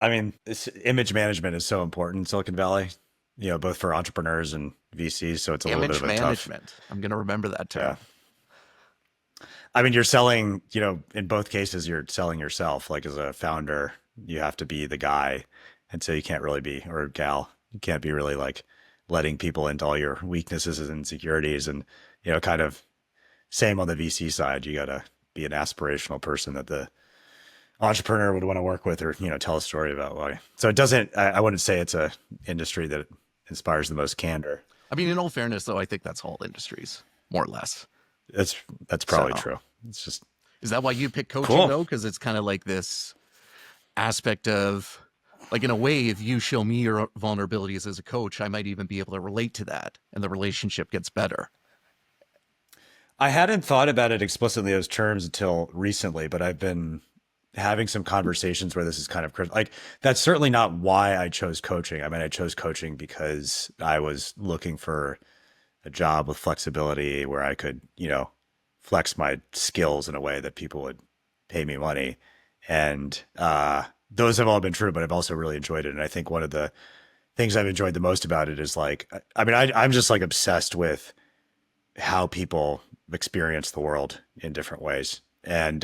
I mean, image management is so important in Silicon Valley, both for entrepreneurs and VCs. So it's a little bit Image of a tough, management. I'm going to remember that yeah. term. I mean, you're selling, in both cases, you're selling yourself. Like as a founder, you have to be the guy. And so you can't really be, or gal, you can't be really like letting people into all your weaknesses and insecurities. And, kind of same on the VC side. You got to be an aspirational person that the entrepreneur would want to work with or, tell a story about why. So it doesn't, I wouldn't say it's a industry that inspires the most candor. I mean, in all fairness, though, I think that's all industries, more or less. That's, that's probably So true. It's just is that why you pick coaching, cool. though? Because it's kind of like this aspect of, like, in a way, if you show me your vulnerabilities as a coach, I might even be able to relate to that and the relationship gets better. I hadn't thought about it explicitly as terms until recently, but I've been having some conversations where this is kind of like that's certainly not why I chose coaching. I mean, I chose coaching because I was looking for a job with flexibility where I could, flex my skills in a way that people would pay me money. And those have all been true, but I've also really enjoyed it. And I think one of the things I've enjoyed the most about it is like, I mean, I'm just like obsessed with how people experience the world in different ways. And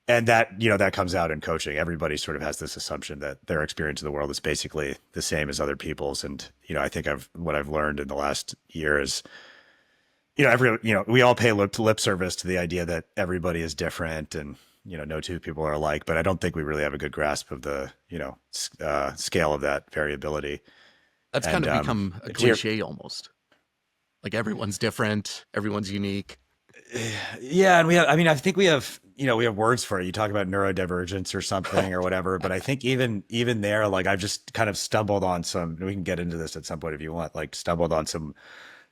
that, that comes out in coaching. Everybody sort of has this assumption that their experience of the world is basically the same as other people's. And, I think what I've learned in the last year is, we all pay lip service to the idea that everybody is different and, no two people are alike, but I don't think we really have a good grasp of the, scale of that variability. That's kind And, of become a to your, cliche almost. Like everyone's different, everyone's unique. yeah. And I mean, I think we have words for it. You talk about neurodivergence or something or whatever, but I think even there, like I've just kind of stumbled on some, we can get into this at some point if you want, like stumbled on some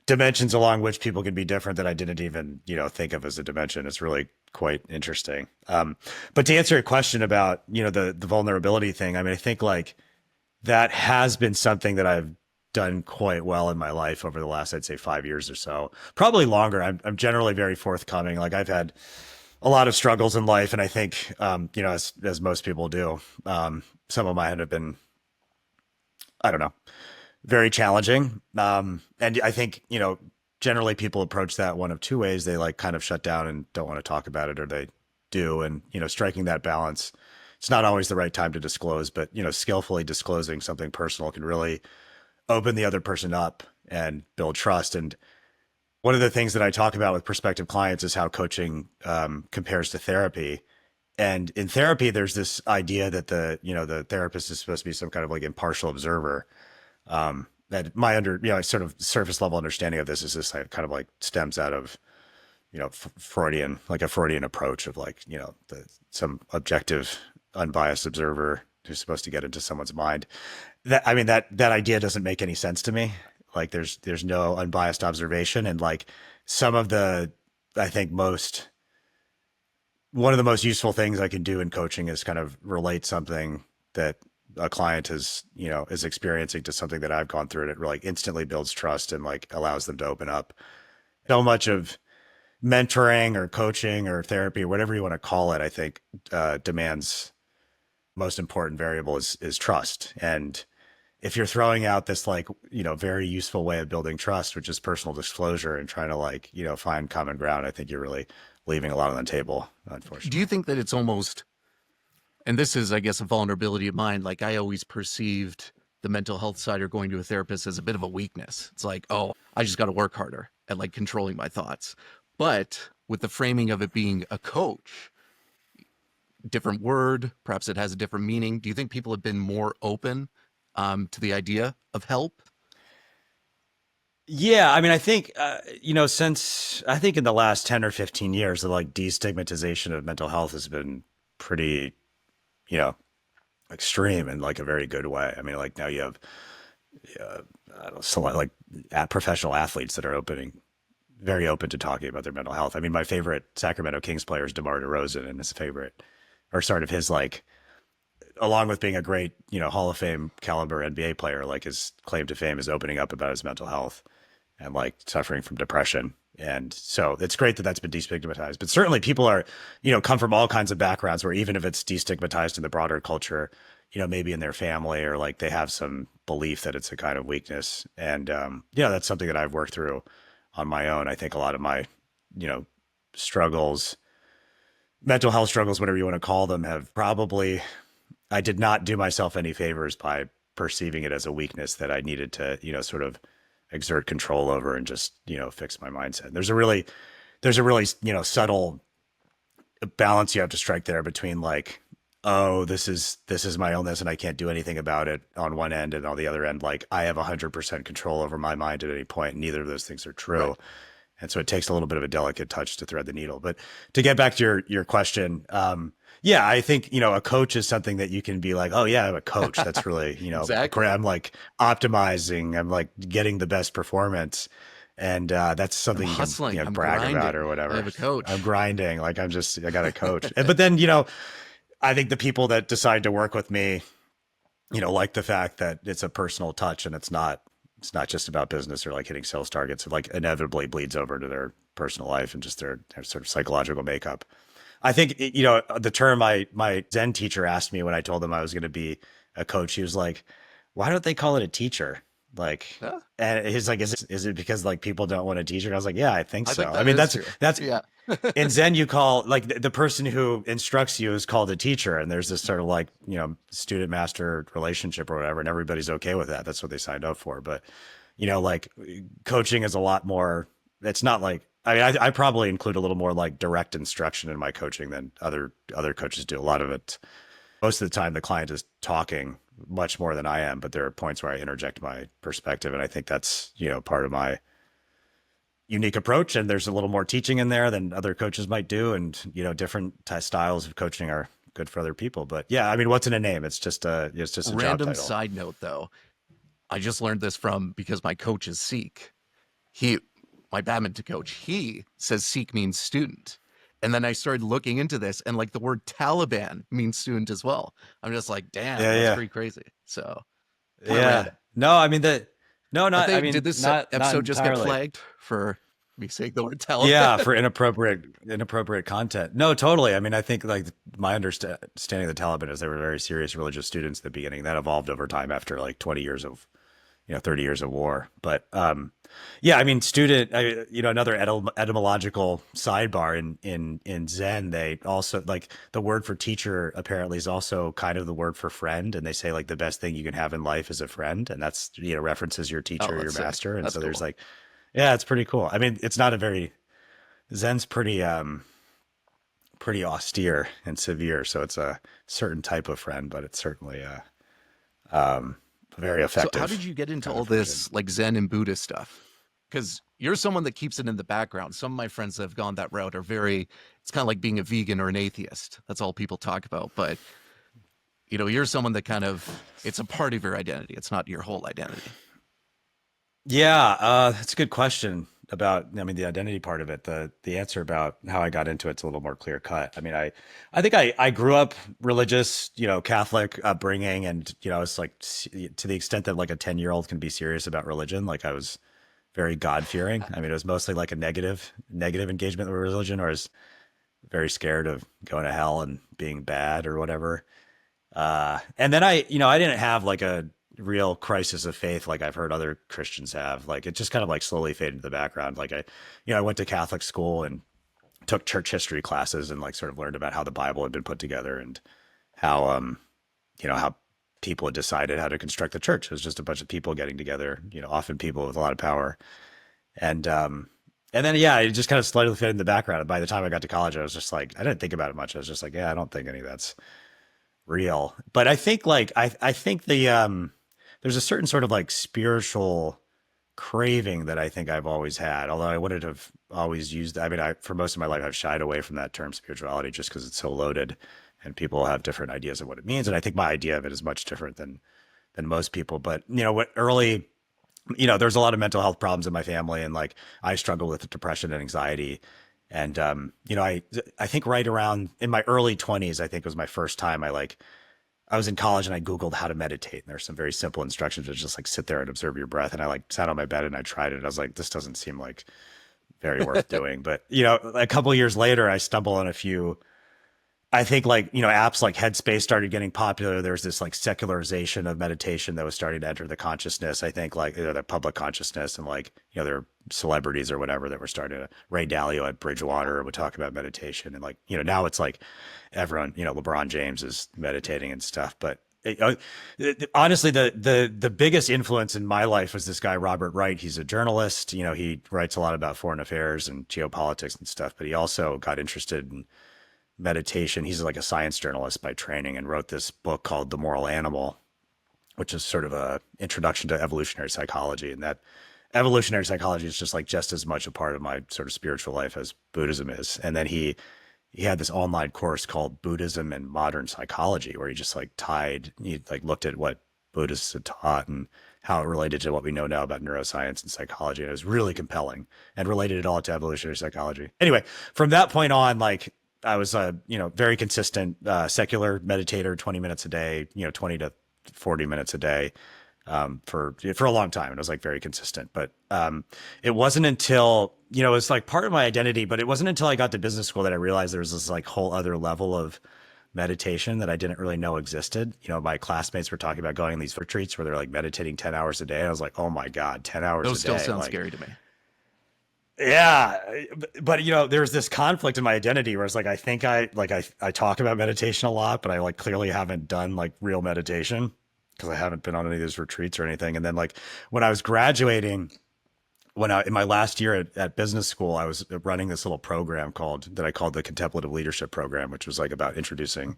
dimensions along which people can be different that I didn't even, think of as a dimension. It's really quite interesting. But to answer your question about, the vulnerability thing, I mean, I think like that has been something that I've done quite well in my life over the last, I'd say 5 years or so, probably longer. I'm generally very forthcoming. Like I've had a lot of struggles in life. And I think, as most people do, some of mine have been, I don't know, very challenging. And I think, generally people approach that one of two ways. They like kind of shut down and don't want to talk about it, or they do. And, striking that balance, it's not always the right time to disclose, but, skillfully disclosing something personal can really open the other person up and build trust. And one of the things that I talk about with prospective clients is how coaching compares to therapy. And in therapy, there's this idea that the therapist is supposed to be some kind of like impartial observer. That my sort of surface level understanding of this is this kind of like stems out of, Freudian, like a Freudian approach of like, some objective, unbiased observer who's supposed to get into someone's mind. I mean, that idea doesn't make any sense to me. Like there's no unbiased observation. And like some of the, I think one of the most useful things I can do in coaching is kind of relate something that a client is experiencing to something that I've gone through, and it really instantly builds trust and like allows them to open up. So much of mentoring or coaching or therapy or whatever you want to call it, I think, demands most important variable is trust. And if you're throwing out this like, very useful way of building trust, which is personal disclosure and trying to like, find common ground, I think you're really leaving a lot on the table, Do you unfortunately. think that it's almost, and this is, I guess, a vulnerability of mine, like I always perceived the mental health side or going to a therapist as a bit of a weakness. It's like, oh, I just got to work harder at like controlling my thoughts. But with the framing of it being a coach, different word, perhaps it has a different meaning. Do you think people have been more open to the idea of help? Yeah, I mean, I think since I think in the last 10 or 15 years, the like destigmatization of mental health has been pretty, you know, extreme in like a very good way. I mean, like now you have, I don't know, like professional athletes that are very open to talking about their mental health. I mean, my favorite Sacramento Kings player is DeMar DeRozan, and his favorite, or sort of his like, along with being a great, Hall of Fame caliber NBA player, like his claim to fame is opening up about his mental health and like suffering from depression. And so it's great that that's been destigmatized. But certainly people are, come from all kinds of backgrounds where even if it's destigmatized in the broader culture, maybe in their family or like they have some belief that it's a kind of weakness. And, that's something that I've worked through on my own. I think a lot of my, struggles, mental health struggles, whatever you want to call them, have probably, I did not do myself any favors by perceiving it as a weakness that I needed to, sort of exert control over and just, fix my mindset. There's a really, subtle balance you have to strike there between like, oh, this is my illness and I can't do anything about it on one end, and on the other end, like I have 100% control over my mind at any point. And neither of those things are true. Right. And so it takes a little bit of a delicate touch to thread the needle. But to get back to your question, yeah, I think, a coach is something that you can be like, oh yeah, I'm a coach. That's really, Exactly. I'm like optimizing, I'm like getting the best performance. And that's I'm something you can, hustling. I'm brag about grinding. or I whatever. have a I'm coach. grinding. Like I got a coach. But then, I think the people that decide to work with me, like the fact that it's a personal touch and it's not just about business or like hitting sales targets. It like inevitably bleeds over to their personal life and just their sort of psychological makeup. I think, the term my Zen teacher asked me when I told him I was going to be a coach, he was like, why don't they call it a teacher? Like, Yeah, and he's like, is it because like people don't want a teacher? And I was like, yeah, I think I so. think I that mean, is that's, true. that's Yeah. in Zen, you call like the person who instructs you is called a teacher. And there's this sort of like, student master relationship or whatever. And everybody's okay with that. That's what they signed up for. But, like coaching is a lot more, it's not like, I mean, I probably include a little more like direct instruction in my coaching than other coaches do. A lot of it, most of the time, the client is talking much more than I am, but there are points where I interject my perspective. And I think that's, part of my unique approach, and there's a little more teaching in there than other coaches might do, and different styles of coaching are good for other people. But yeah, I mean, what's in a name? It's just a job Random title. side note though, I just learned this from because my coach is Sikh. He, my badminton coach, he says Sikh means student. And then I started looking into this, and like the word Taliban means student as well. I'm just like, damn, Yeah, that's yeah, pretty crazy. So kind of yeah. random. No, I mean that. No, I not. I think, did mean, this not episode just get entirely. flagged for me saying the word Yeah, Taliban? for inappropriate content. No, totally. I mean, I think like my understanding of the Taliban is they were very serious religious students at the beginning. That evolved over time after like 20 years of 30 years of war. But yeah, I mean, another etymological sidebar in Zen, they also like the word for teacher apparently is also kind of the word for friend. And they say like the best thing you can have in life is a friend. And that's, references your Oh, teacher, your that's sick. master. And That's so there's cool. like, yeah, it's pretty cool. I mean, it's not a very, Zen's pretty austere and severe. So it's a certain type of friend, but it's certainly very So how did effective you get into kind all of friendship. this like Zen and Buddhist stuff? Because you're someone that keeps it in the background. Some of my friends that have gone that route are very, it's kind of like being a vegan or an atheist. That's all people talk about. But, you're someone that kind of, it's a part of your identity. It's not your whole identity. Yeah, that's a good question about, I mean, the identity part of it. The answer about how I got into it's a little more clear cut. I mean, I think I grew up religious, Catholic upbringing, and it's like to the extent that like a 10-year-old can be serious about religion. Like I was very God fearing. I mean, it was mostly like a negative engagement with religion, or I was very scared of going to hell and being bad or whatever. And then I didn't have like a real crisis of faith like I've heard other Christians have. Like it just kind of like slowly faded into the background. Like I went to Catholic school and took church history classes and like sort of learned about how the Bible had been put together and how, how people had decided how to construct the church. It was just a bunch of people getting together, often people with a lot of power. And then, yeah, it just kind of slightly faded in the background. And by the time I got to college, I was just like, I didn't think about it much. I was just like, yeah, I don't think any of that's real. But I think like I think there's a certain sort of like spiritual craving that I think I've always had. Although I wouldn't have always used. I mean, for most of my life I've shied away from that term spirituality just because it's so loaded, and people have different ideas of what it means. And I think my idea of it is much different than most people. But what early. There's a lot of mental health problems in my family, and like I struggle with depression and anxiety. And I think right around in my early 20s, I think was my first time I was in college and I Googled how to meditate. And there's some very simple instructions to just like sit there and observe your breath. And I like sat on my bed and I tried it. And I was like, this doesn't seem like very worth doing. But a couple years later, I stumble on a few. I think like, apps like Headspace started getting popular. There was this like secularization of meditation that was starting to enter the consciousness. I think like, the public consciousness, and like, there are celebrities or whatever that were starting to, Ray Dalio at Bridgewater would talk about meditation. And like, now it's like everyone, LeBron James is meditating and stuff. But honestly, the biggest influence in my life was this guy, Robert Wright. He's a journalist. He writes a lot about foreign affairs and geopolitics and stuff, but he also got interested in meditation. He's like a science journalist by training, and wrote this book called The Moral Animal, which is sort of a introduction to evolutionary psychology. And that evolutionary psychology is just like just as much a part of my sort of spiritual life as Buddhism is. And then he had this online course called Buddhism and Modern Psychology, where he just like he like looked at what Buddhists had taught and how it related to what we know now about neuroscience and psychology. And it was really compelling and related it all to evolutionary psychology. Anyway, from that point on, like, I was a, very consistent, secular meditator, 20 minutes a day, 20 to 40 minutes a day, for a long time. And it was like very consistent, but, it wasn't until, it was like part of my identity, but it wasn't until I got to business school that I realized there was this like whole other level of meditation that I didn't really know existed. My classmates were talking about going on these retreats where they're like meditating 10 hours a day. And I was like, oh my God, 10 hours Those a day. still sound Like, scary to me. yeah, but there's this conflict in my identity where it's like I talk about meditation a lot, but I like clearly haven't done like real meditation because I haven't been on any of those retreats or anything. And then like when I was graduating, in my last year at business school, I was running this little program that I called the Contemplative Leadership Program, which was like about introducing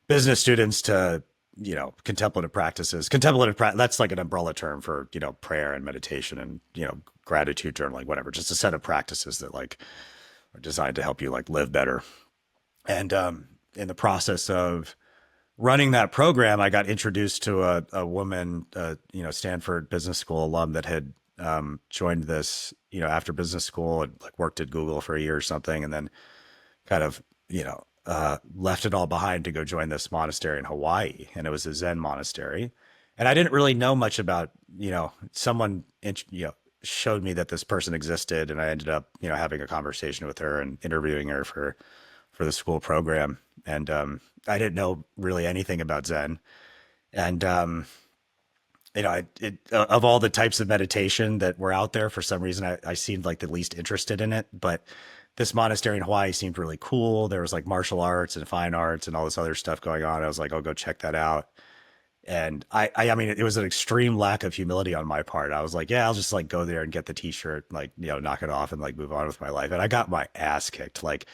business students to contemplative practices. That's like an umbrella term for prayer and meditation and gratitude journaling, whatever. Just a set of practices that like are designed to help you like live better. And in the process of running that program, I got introduced to a woman, Stanford Business School alum that had joined this after business school, and like worked at Google for a year or something, and then kind of left it all behind to go join this monastery in Hawaii. And it was a Zen monastery. And I didn't really know much about, someone, showed me that this person existed. And I ended up, having a conversation with her and interviewing her for the school program. And I didn't know really anything about Zen. And, of all the types of meditation that were out there, for some reason, I seemed like the least interested in it. But this monastery in Hawaii seemed really cool. There was like martial arts and fine arts and all this other stuff going on. I was like, I'll go check that out. And I mean, it was an extreme lack of humility on my part. I was like, yeah, I'll just like go there and get the t-shirt, like, knock it off and like move on with my life. And I got my ass kicked. Like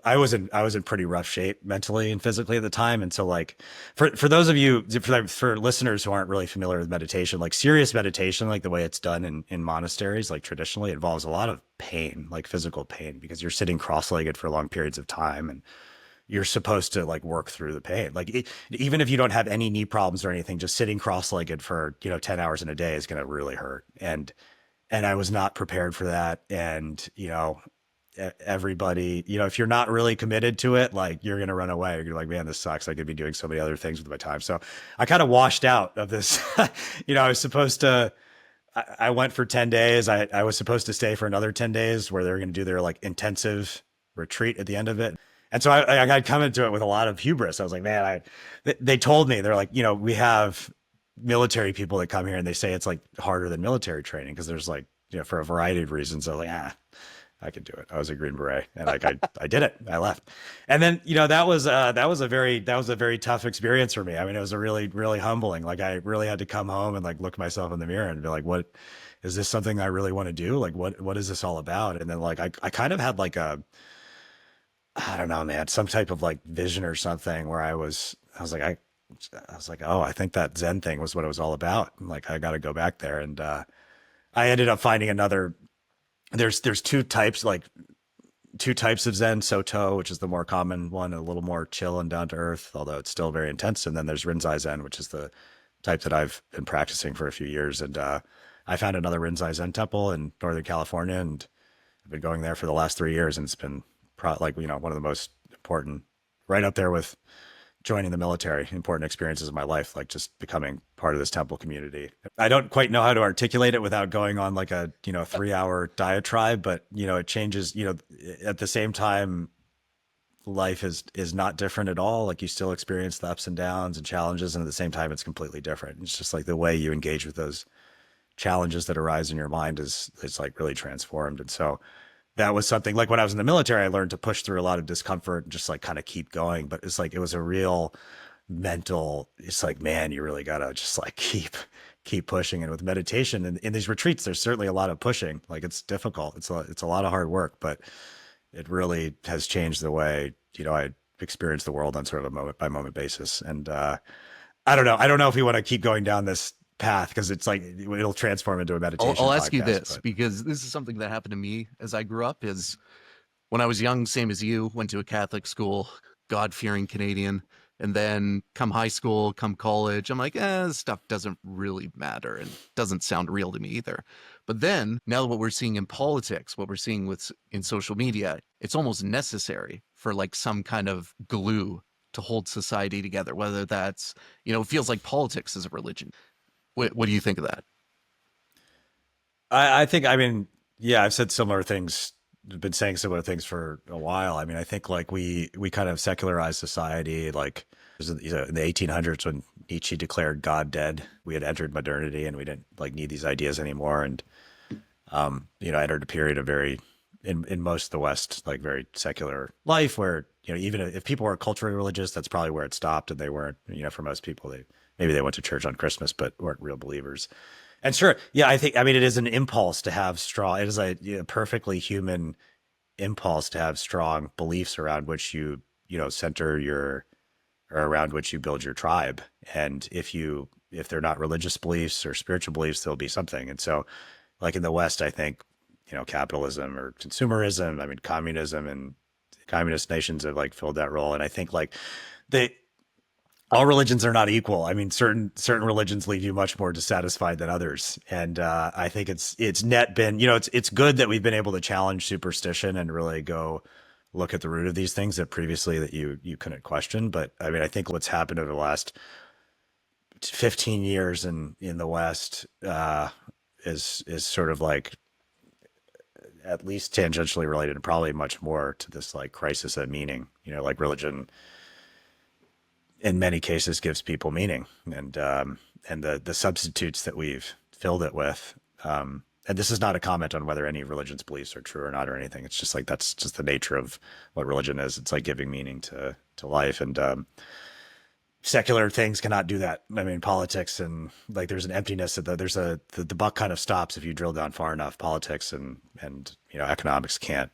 I was in pretty rough shape mentally and physically at the time. And so like for those of you, for listeners who aren't really familiar with meditation, like serious meditation, like the way it's done in monasteries, like traditionally involves a lot of pain, like physical pain, because you're sitting cross-legged for long periods of time and you're supposed to like work through the pain. Like even if you don't have any knee problems or anything, just sitting cross-legged for, 10 hours in a day is going to really hurt. And I was not prepared for that. And, everybody, if you're not really committed to it, like you're going to run away. You're like, man, this sucks. I could be doing so many other things with my time. So I kind of washed out of this. I was supposed to, I went for 10 days. I was supposed to stay for another 10 days where they were going to do their like intensive retreat at the end of it. And so I come into it with a lot of hubris. I was like, man, they told me, they're like, we have military people that come here and they say it's like harder than military training because there's like, for a variety of reasons. I was like, I could do it. I was a Green Beret, and like I did it. I left, and then that was a very tough experience for me. I mean, it was a really, really humbling. Like I really had to come home and like look myself in the mirror and be like, what is this something I really want to do? Like what is this all about? And then like I kind of had like I don't know, man, some type of like vision or something where I was like, oh, I think that Zen thing was what it was all about. And like, I got to go back there. And, I ended up finding there's two types of Zen, Soto, which is the more common one, a little more chill and down to earth, although it's still very intense. And then there's Rinzai Zen, which is the type that I've been practicing for a few years. And, I found another Rinzai Zen temple in Northern California, and I've been going there for the last 3 years. And it's been one of the most important, right up there with, joining the military, important experiences of my life, like just becoming part of this temple community. I don't quite know how to articulate it without going on like a, 3 hour diatribe, but it changes, at the same time, life is not different at all. Like you still experience the ups and downs and challenges, and at the same time, it's completely different. It's just like the way you engage with those challenges that arise in your mind is like really transformed. And so that was something like when I was in the military, I learned to push through a lot of discomfort and just like kind of keep going. But it's like it was a real mental, it's like, man, you really gotta just like keep pushing. And with meditation and in these retreats, there's certainly a lot of pushing. Like it's difficult. It's a lot of hard work, but it really has changed the way, I experience the world on sort of a moment by moment basis. And I don't know. I don't know if we want to keep going down this path because it's like it'll transform into a meditation I'll ask you podcast, this but because this is something that happened to me as I grew up. Is when I was young, same as you, went to a Catholic school, God-fearing Canadian, and then come high school, come college, I'm like, this stuff doesn't really matter and doesn't sound real to me either. But then now what we're seeing in politics, what we're seeing in social media, it's almost necessary for like some kind of glue to hold society together, whether that's, it feels like politics is a religion. What do you think of that? I think, I mean, yeah, I've said similar things, been saying similar things for a while. I mean, I think like we kind of secularized society, like it was in the 1800s when Nietzsche declared God dead. We had entered modernity and we didn't like need these ideas anymore. And, entered a period of very, in most of the West, like very secular life where, even if people were culturally religious, that's probably where it stopped. And they weren't, for most people, maybe they went to church on Christmas, but weren't real believers. And sure, yeah, I mean, it is an impulse to have strong, it is a perfectly human impulse to have strong beliefs around which center or around which you build your tribe. And if they're not religious beliefs or spiritual beliefs, there'll be something. And so, like in the West, I think, capitalism or consumerism, I mean, communism and communist nations have like filled that role. And I think like they, all religions are not equal. I mean, certain religions leave you much more dissatisfied than others, and I think it's net been it's good that we've been able to challenge superstition and really go look at the root of these things that previously that you couldn't question. But I mean, I think what's happened over the last 15 years in the West is sort of like at least tangentially related and probably much more to this like crisis of meaning. Like religion in many cases gives people meaning and the substitutes that we've filled it with. And this is not a comment on whether any religion's beliefs are true or not or anything. It's just like, that's just the nature of what religion is. It's like giving meaning to life. And secular things cannot do that. I mean, politics and like there's an emptiness of the buck kind of stops if you drill down far enough. Politics and economics can't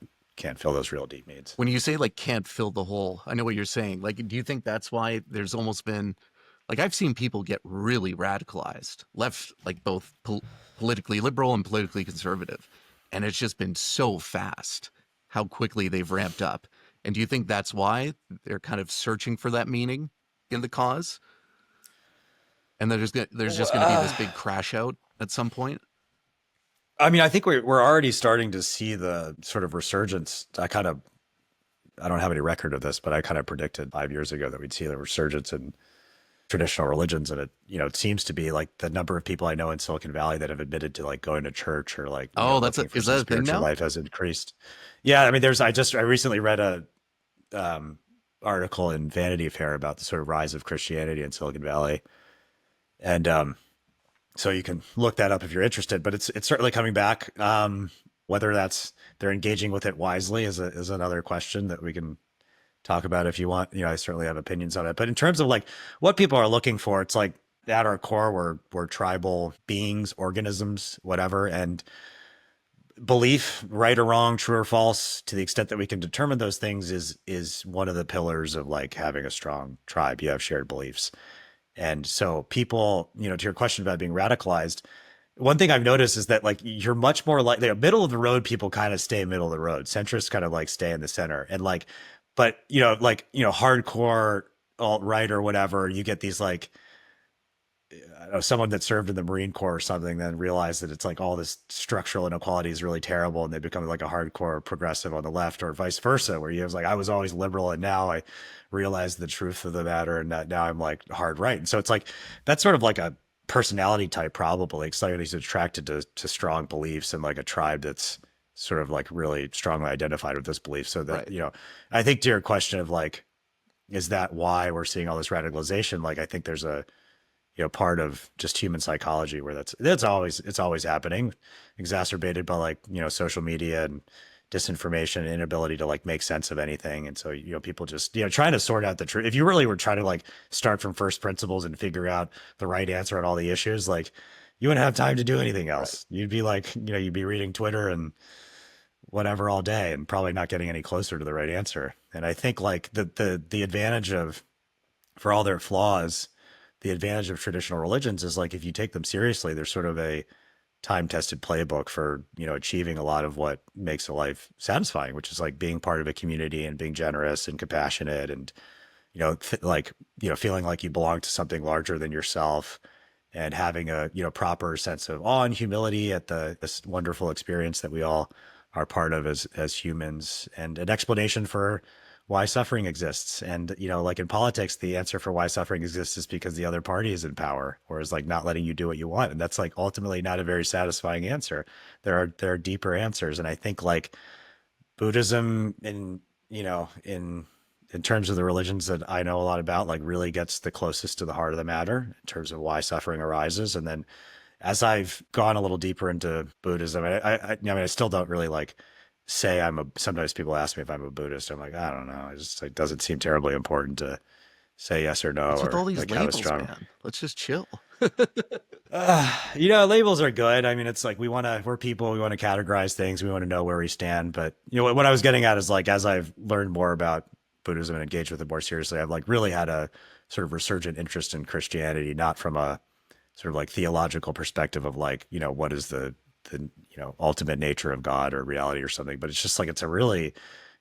fill those real deep needs. When you say like can't fill the hole, I know what you're saying. Like, do you think that's why there's almost been, like, I've seen people get really radicalized, left, like both politically liberal and politically conservative. And it's just been so fast how quickly they've ramped up. And do you think that's why they're kind of searching for that meaning in the cause? And there's just going to be this big crash out at some point? I mean, I think we're already starting to see the sort of resurgence. I don't have any record of this, but I kind of predicted 5 years ago that we'd see the resurgence in traditional religions. And it seems to be like the number of people I know in Silicon Valley that have admitted to like going to church or like, is that a thing now? Life has increased. Yeah. I mean, I recently read a article in Vanity Fair about the sort of rise of Christianity in Silicon Valley. And, so you can look that up if you're interested, but it's certainly coming back. Whether they're engaging with it wisely is another question that we can talk about if you want. I certainly have opinions on it. But in terms of like what people are looking for, it's like at our core, we're tribal beings, organisms, whatever, and belief, right or wrong, true or false, to the extent that we can determine those things is one of the pillars of like having a strong tribe. You have shared beliefs. And so people, to your question about being radicalized, one thing I've noticed is that like you're much more like the middle of the road people kind of stay middle of the road. Centrists kind of like stay in the center. And like, but hardcore alt-right or whatever, you get these like I don't know, someone that served in the Marine Corps or something, then realized that it's like all this structural inequality is really terrible, and they become like a hardcore progressive on the left, or vice versa, where you was like, I was always liberal, and now I realize the truth of the matter, and that now I'm like hard right. And so it's like that's sort of like a personality type, probably. Like somebody who's attracted to strong beliefs, and like a tribe that's sort of like really strongly identified with this belief. So that, Right. I think to your question of like, is that why we're seeing all this radicalization? Like, I think there's a, part of just human psychology where it's always happening, exacerbated by like, social media and disinformation and inability to like make sense of anything. And so, people just, trying to sort out the truth. If you really were trying to like start from first principles and figure out the right answer on all the issues, like you wouldn't have time to do anything Right. else. You'd be like, you'd be reading Twitter and whatever all day and probably not getting any closer to the right answer. And I think like the advantage of, for all their flaws, the advantage of traditional religions is like if you take them seriously, there's sort of a time tested playbook for, achieving a lot of what makes a life satisfying, which is like being part of a community and being generous and compassionate and, feeling like you belong to something larger than yourself, and having a, proper sense of awe and humility at this wonderful experience that we all are part of as humans, and an explanation for why suffering exists. And, like in politics, the answer for why suffering exists is because the other party is in power, or is like not letting you do what you want. And that's like ultimately not a very satisfying answer. There are deeper answers. And I think like Buddhism in terms of the religions that I know a lot about, like really gets the closest to the heart of the matter in terms of why suffering arises. And then as I've gone a little deeper into Buddhism, I still don't really like say sometimes people ask me if I'm a Buddhist. I'm like, I don't know. It doesn't seem terribly important to say yes or no, What's with all or these like have a labels, strong. man? Let's just chill. Labels are good. I mean, it's like we're people, we want to categorize things, we want to know where we stand. But what I was getting at is like, as I've learned more about Buddhism and engaged with it more seriously, I've like really had a sort of resurgent interest in Christianity, not from a sort of like theological perspective of like, what is the ultimate nature of God or reality or something, but it's just like, it's a really,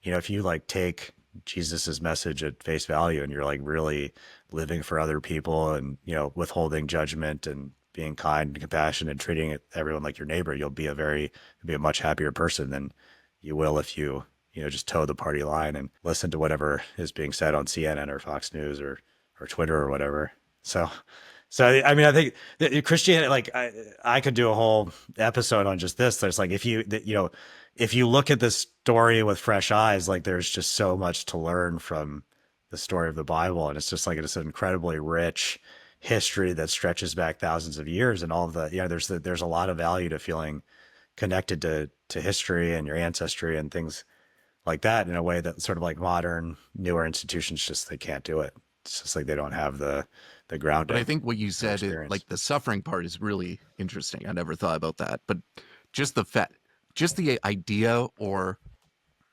if you like take Jesus's message at face value and you're like really living for other people and, withholding judgment and being kind and compassionate and treating everyone like your neighbor, you'll be a much happier person than you will if you, just toe the party line and listen to whatever is being said on CNN or Fox News or Twitter or whatever. So I mean, I think that Christianity, like I could do a whole episode on just this. There's like, if you look at this story with fresh eyes, like there's just so much to learn from the story of the Bible. And it's just like, it's an incredibly rich history that stretches back thousands of years, and all of the, there's a lot of value to feeling connected to history and your ancestry and things like that in a way that sort of like modern, newer institutions just, they can't do it. It's just like they don't have the But I grounding think what you or said, experience. like the suffering part, is really interesting. I never thought about that. But just just the idea or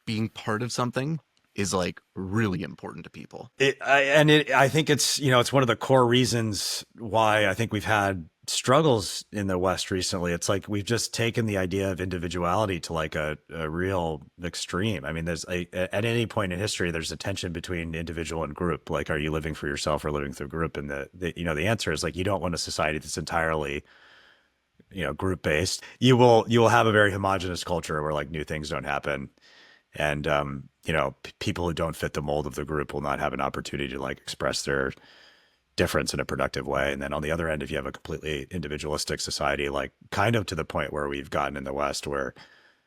being part of something is like really important to people. I think it's, it's one of the core reasons why I think we've had struggles in the West recently. It's like we've just taken the idea of individuality to like a real extreme. I mean, at any point in history, there's a tension between individual and group. Like, are you living for yourself or living through group? And the answer is like, you don't want a society that's entirely, group based. You will have a very homogenous culture where like new things don't happen, and people who don't fit the mold of the group will not have an opportunity to like express their difference in a productive way. And then on the other end, if you have a completely individualistic society, like kind of to the point where we've gotten in the West, where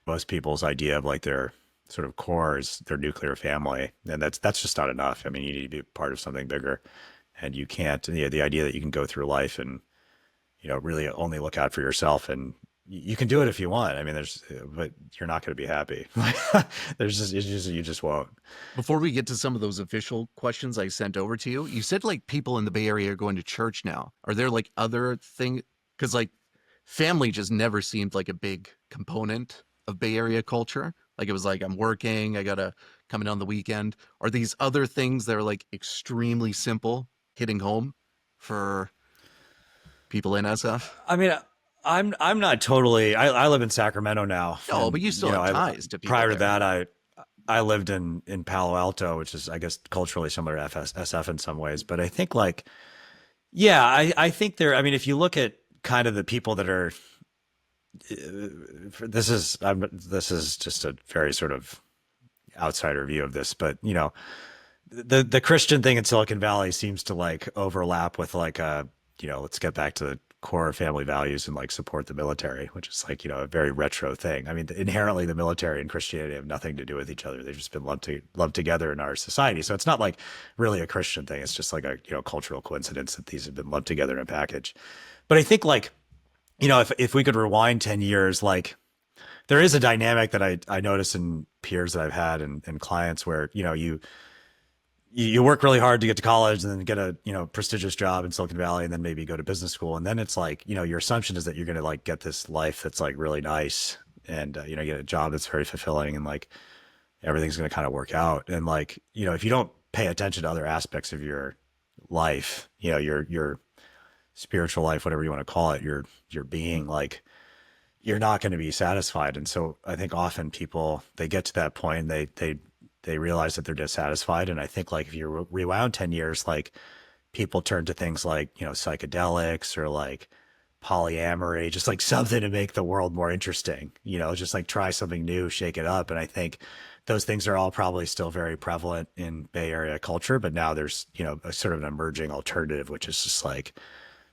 most people's idea of like their sort of core is their nuclear family, and that's just not enough. I mean, you need to be part of something bigger, and you can't. The idea that you can go through life and really only look out for yourself, and you can do it if you want. I mean, but you're not going to be happy. You just won't. Before we get to some of those official questions I sent over to you, you said like people in the Bay Area are going to church now. Are there like other things? Because like family just never seemed like a big component of Bay Area culture. Like it was like, I'm working, I gotta come in on the weekend. Are these other things that are like extremely simple hitting home for people in SF? I mean, I'm not totally. I live in Sacramento now, No, but and you still have ties to people prior to there. that, I lived in Palo Alto, which is I guess culturally similar to SF in some ways. But I think like Yeah, I think there, I mean, if you look at kind of the people that are, this is just a very sort of outsider view of this, but you know, the Christian thing in Silicon Valley seems to like overlap with like a, you know, let's get back to the core family values and like support the military, which is like, you know, a very retro thing. I mean, inherently the military and Christianity have nothing to do with each other. They've just been lumped together in our society. So it's not like really a Christian thing. It's just like a, you know, cultural coincidence that these have been lumped together in a package. But I think like, you know, if we could rewind 10 years, like there is a dynamic that I notice in peers that I've had and clients where, you know, you work really hard to get to college and then get a, you know, prestigious job in Silicon Valley and then maybe go to business school. And then it's like, you know, your assumption is that you're going to like get this life that's like really nice and, you know, get a job that's very fulfilling and like everything's going to kind of work out. And like, you know, if you don't pay attention to other aspects of your life, you know, your spiritual life, whatever you want to call it, your being, like, you're not going to be satisfied. And so I think often people, they get to that point, they realize that they're dissatisfied. And I think like if you rewound 10 years, like people turn to things like, you know, psychedelics or like polyamory, just like something to make the world more interesting, you know, just like try something new, shake it up. And I think those things are all probably still very prevalent in Bay Area culture, but now there's, you know, a sort of an emerging alternative, which is just like,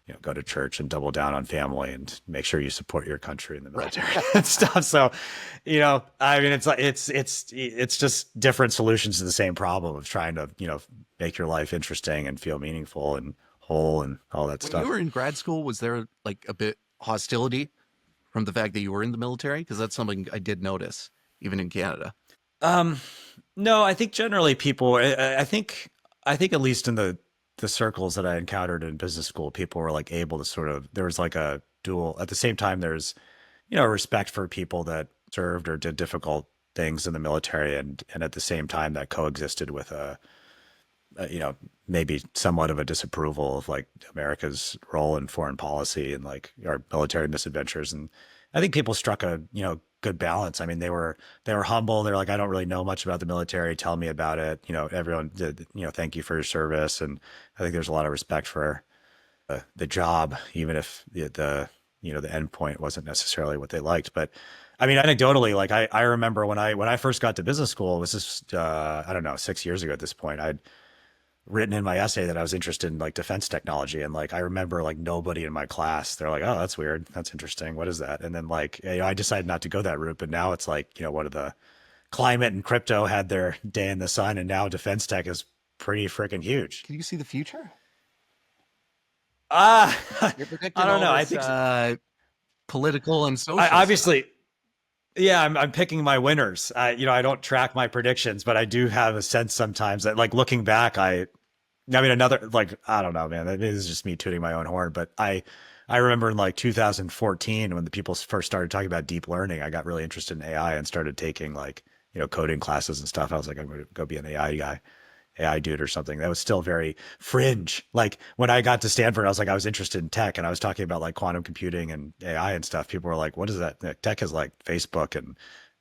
you know, go to church and double down on family and make sure you support your country in the military and stuff. So, you know, I mean, it's like, it's just different solutions to the same problem of trying to, you know, make your life interesting and feel meaningful and whole and all that When stuff. you were in grad school, was there like a bit hostility from the fact that you were in the military? Because that's something I did notice, even in Canada. Um, no, I think generally people, I think at least in the circles that I encountered in business school, people were like able to sort of, there was like a dual, at the same time, there's, you know, respect for people that served or did difficult things in the military. And at the same time that coexisted with you know, maybe somewhat of a disapproval of like America's role in foreign policy and like our military misadventures. And I think people struck a, you know, good balance. I mean, they were humble. They're like, I don't really know much about the military. Tell me about it. You know, everyone did, you know, thank you for your service. And I think there's a lot of respect for the job, even if you know, the end point wasn't necessarily what they liked. But I mean, anecdotally, like I remember when I first got to business school, this is, I don't know, 6 years ago at this point, I'd written in my essay that I was interested in like defense technology. And like, I remember like nobody in my class, they're like, oh, that's weird. That's interesting. What is that? And then like, you know, I decided not to go that route, but now it's like, you know, one of the climate and crypto had their day in the sun and now defense tech is pretty freaking huge. Can you see the future? Ah, You're I predicting don't all know. I this think political and I social stuff. obviously, yeah, I'm picking my winners. You know, I don't track my predictions, but I do have a sense sometimes that like looking back, I mean, another like I don't know, man. This is just me tooting my own horn, but I remember in like 2014 when the people first started talking about deep learning, I got really interested in AI and started taking like, you know, coding classes and stuff. I was like, I'm going to go be an AI guy, AI dude or something. That was still very fringe. Like when I got to Stanford, I was like, I was interested in tech and I was talking about like quantum computing and AI and stuff. People were like, what is that? Like, tech is like Facebook and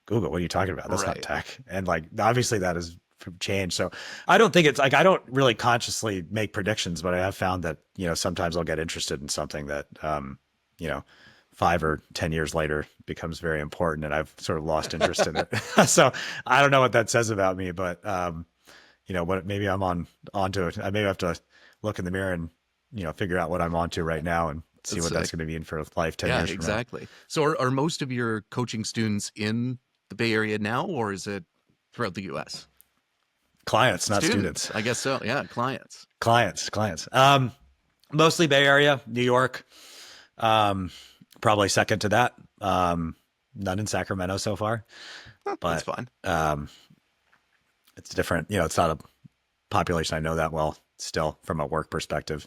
Google. What are you talking about? That's not Right. tech. And like, obviously that has changed. So I don't think it's like, I don't really consciously make predictions, but I have found that, you know, sometimes I'll get interested in something that, you know, 5 or 10 years later becomes very important and I've sort of lost interest in it. So I don't know what that says about me, but, you know, what maybe I'm onto it. I maybe have to look in the mirror and, you know, figure out what I'm onto right now and see That's what that's sick. going to mean for life 10 Yeah, years from now. exactly. So are most of your coaching students in the Bay Area now, or is it throughout the US? Clients, not Students, students. I guess so. Yeah, clients. Clients. Mostly Bay Area, New York. Um, Probably second to that. None in Sacramento so far, That's but fine. um, it's different. You know, it's not a population I know that well still from a work perspective.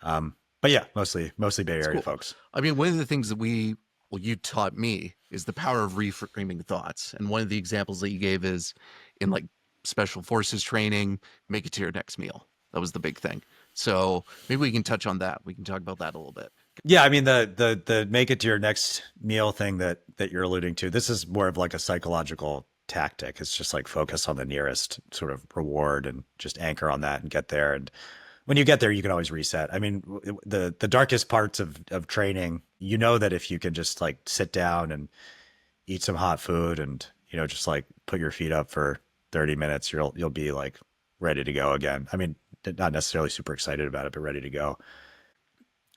But yeah, mostly Bay It's Area cool. folks. I mean, one of the things that you taught me is the power of reframing thoughts. And one of the examples that you gave is in like special forces training, make it to your next meal. That was the big thing. So maybe we can touch on that. We can talk about that a little bit. Yeah, I mean the make it to your next meal thing that you're alluding to. This is more of like a psychological tactic. It's just like focus on the nearest sort of reward and just anchor on that and get there. And when you get there, you can always reset. I mean, the darkest parts of training, you know that if you can just like sit down and eat some hot food and, just like put your feet up for 30 minutes, you'll be like ready to go again. I mean, not necessarily super excited about it, but ready to go.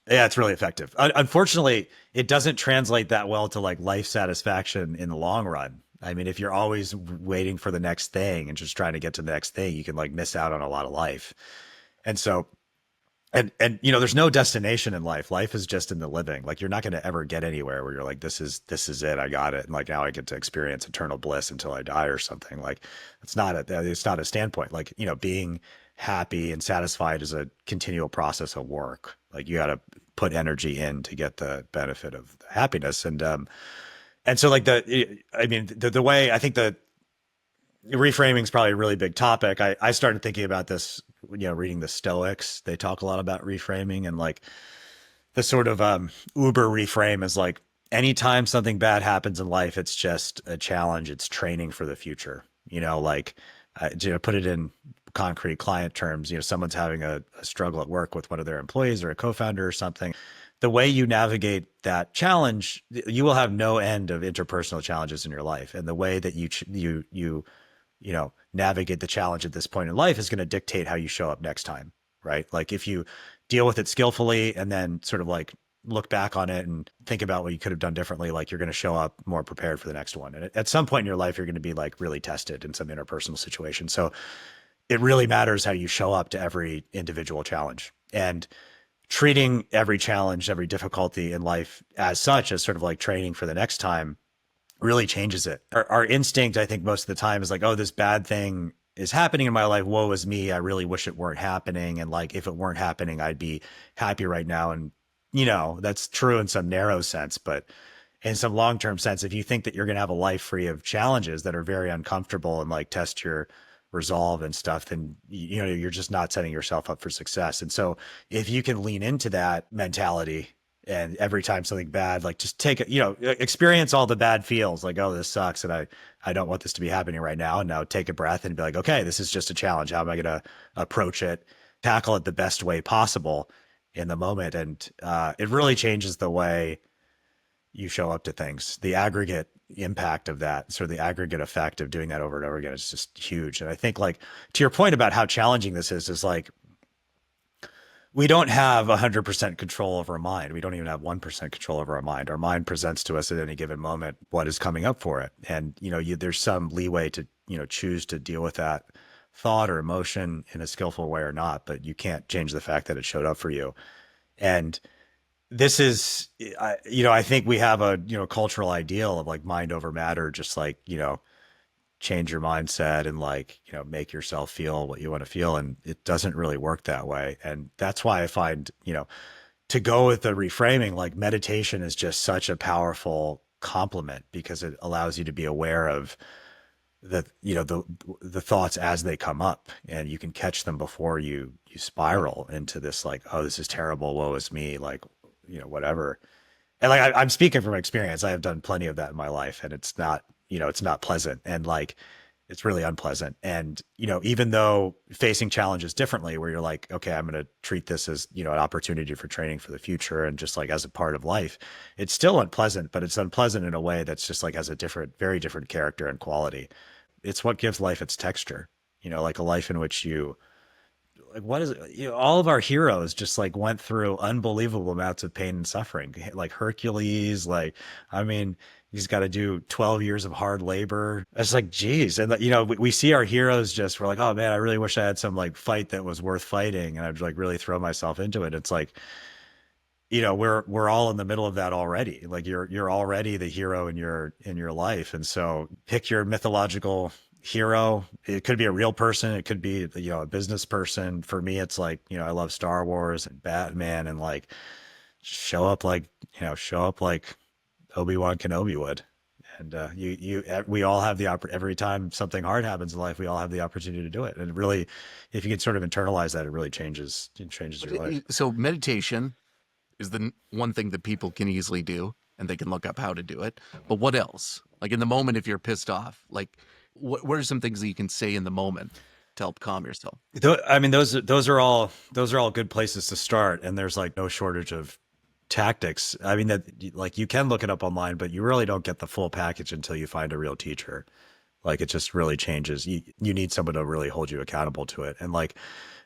Yeah, it's really effective. Unfortunately, it doesn't translate that well to like life satisfaction in the long run. I mean, if you're always waiting for the next thing and just trying to get to the next thing, you can like miss out on a lot of life. And so, and there's no destination in life. Life is just in the living. Like you're not going to ever get anywhere where you're like, this is it. I got it. And like now I get to experience eternal bliss until I die or something. Like it's not a standpoint. Like, being happy and satisfied is a continual process of work. Like you got to put energy in to get the benefit of the happiness. And so like the way I think the reframing is probably a really big topic. I started thinking about this, reading the Stoics. They talk a lot about reframing, and like the sort of uber reframe is like anytime something bad happens in life, it's just a challenge. It's training for the future. Like put it in concrete client terms. Someone's having a struggle at work with one of their employees or a co-founder or something. The way you navigate that challenge, you will have no end of interpersonal challenges in your life, and the way that you navigate the challenge at this point in life is going to dictate how you show up next time, right? Like if you deal with it skillfully and then sort of like look back on it and think about what you could have done differently, like you're going to show up more prepared for the next one. And at some point in your life, you're going to be like really tested in some interpersonal situation. So it really matters how you show up to every individual challenge, and treating every challenge, every difficulty in life as such, as sort of like training for the next time, really changes it. Our instinct, I think, most of the time is like, oh, this bad thing is happening in my life. Woe is me. I really wish it weren't happening. And like, if it weren't happening, I'd be happy right now. And, that's true in some narrow sense, but in some long-term sense, if you think that you're going to have a life free of challenges that are very uncomfortable and like test your resolve and stuff, then, you're just not setting yourself up for success. And so if you can lean into that mentality, and every time something bad, like just take it, experience all the bad feels like, oh, this sucks. And I don't want this to be happening right now. And now take a breath and be like, okay, this is just a challenge. How am I going to approach it, tackle it the best way possible in the moment? And it really changes the way you show up to things. The aggregate impact of that, sort of the aggregate effect of doing that over and over again is just huge. And I think like to your point about how challenging this is like, we don't have 100% control over our mind. We don't even have 1% control over our mind. Our mind presents to us at any given moment what is coming up for it. And, there's some leeway to, choose to deal with that thought or emotion in a skillful way or not, but you can't change the fact that it showed up for you. And this is, I think we have a, cultural ideal of like mind over matter, just like, change your mindset and like, make yourself feel what you want to feel. And it doesn't really work that way. And that's why I find, to go with the reframing, like meditation is just such a powerful complement, because it allows you to be aware of the thoughts as they come up, and you can catch them before you spiral into this, like, oh, this is terrible. Woe is me. Like, whatever. And like, I'm speaking from experience. I have done plenty of that in my life, and it's not, it's not pleasant, and like, it's really unpleasant. And, even though facing challenges differently, where you're like, okay, I'm going to treat this as, an opportunity for training for the future and just like as a part of life, it's still unpleasant, but it's unpleasant in a way that's just like has a different, very different character and quality. It's what gives life its texture, like a life in which you, like, what is it? All of our heroes just like went through unbelievable amounts of pain and suffering, like Hercules. Like, I mean, he's got to do 12 years of hard labor. It's like, geez. And we see our heroes just, we're like, oh man, I really wish I had some like fight that was worth fighting, and I'd like really throw myself into it. It's like, we're all in the middle of that already. Like you're already the hero in your life. And so pick your mythological hero. It could be a real person. It could be, a business person. For me, it's like, I love Star Wars and Batman, and like show up like Obi-Wan Kenobi would. And we all have the every time something hard happens in life, we all have the opportunity to do it. And really, if you can sort of internalize that, it really changes your life. So meditation is the one thing that people can easily do, and they can look up how to do it. But what else? Like in the moment, if you're pissed off, like what are some things that you can say in the moment to help calm yourself. I mean, those are all good places to start, and there's like no shortage of tactics. I mean, that like you can look it up online, but you really don't get the full package until you find a real teacher. Like it just really changes. You need someone to really hold you accountable to it. And like,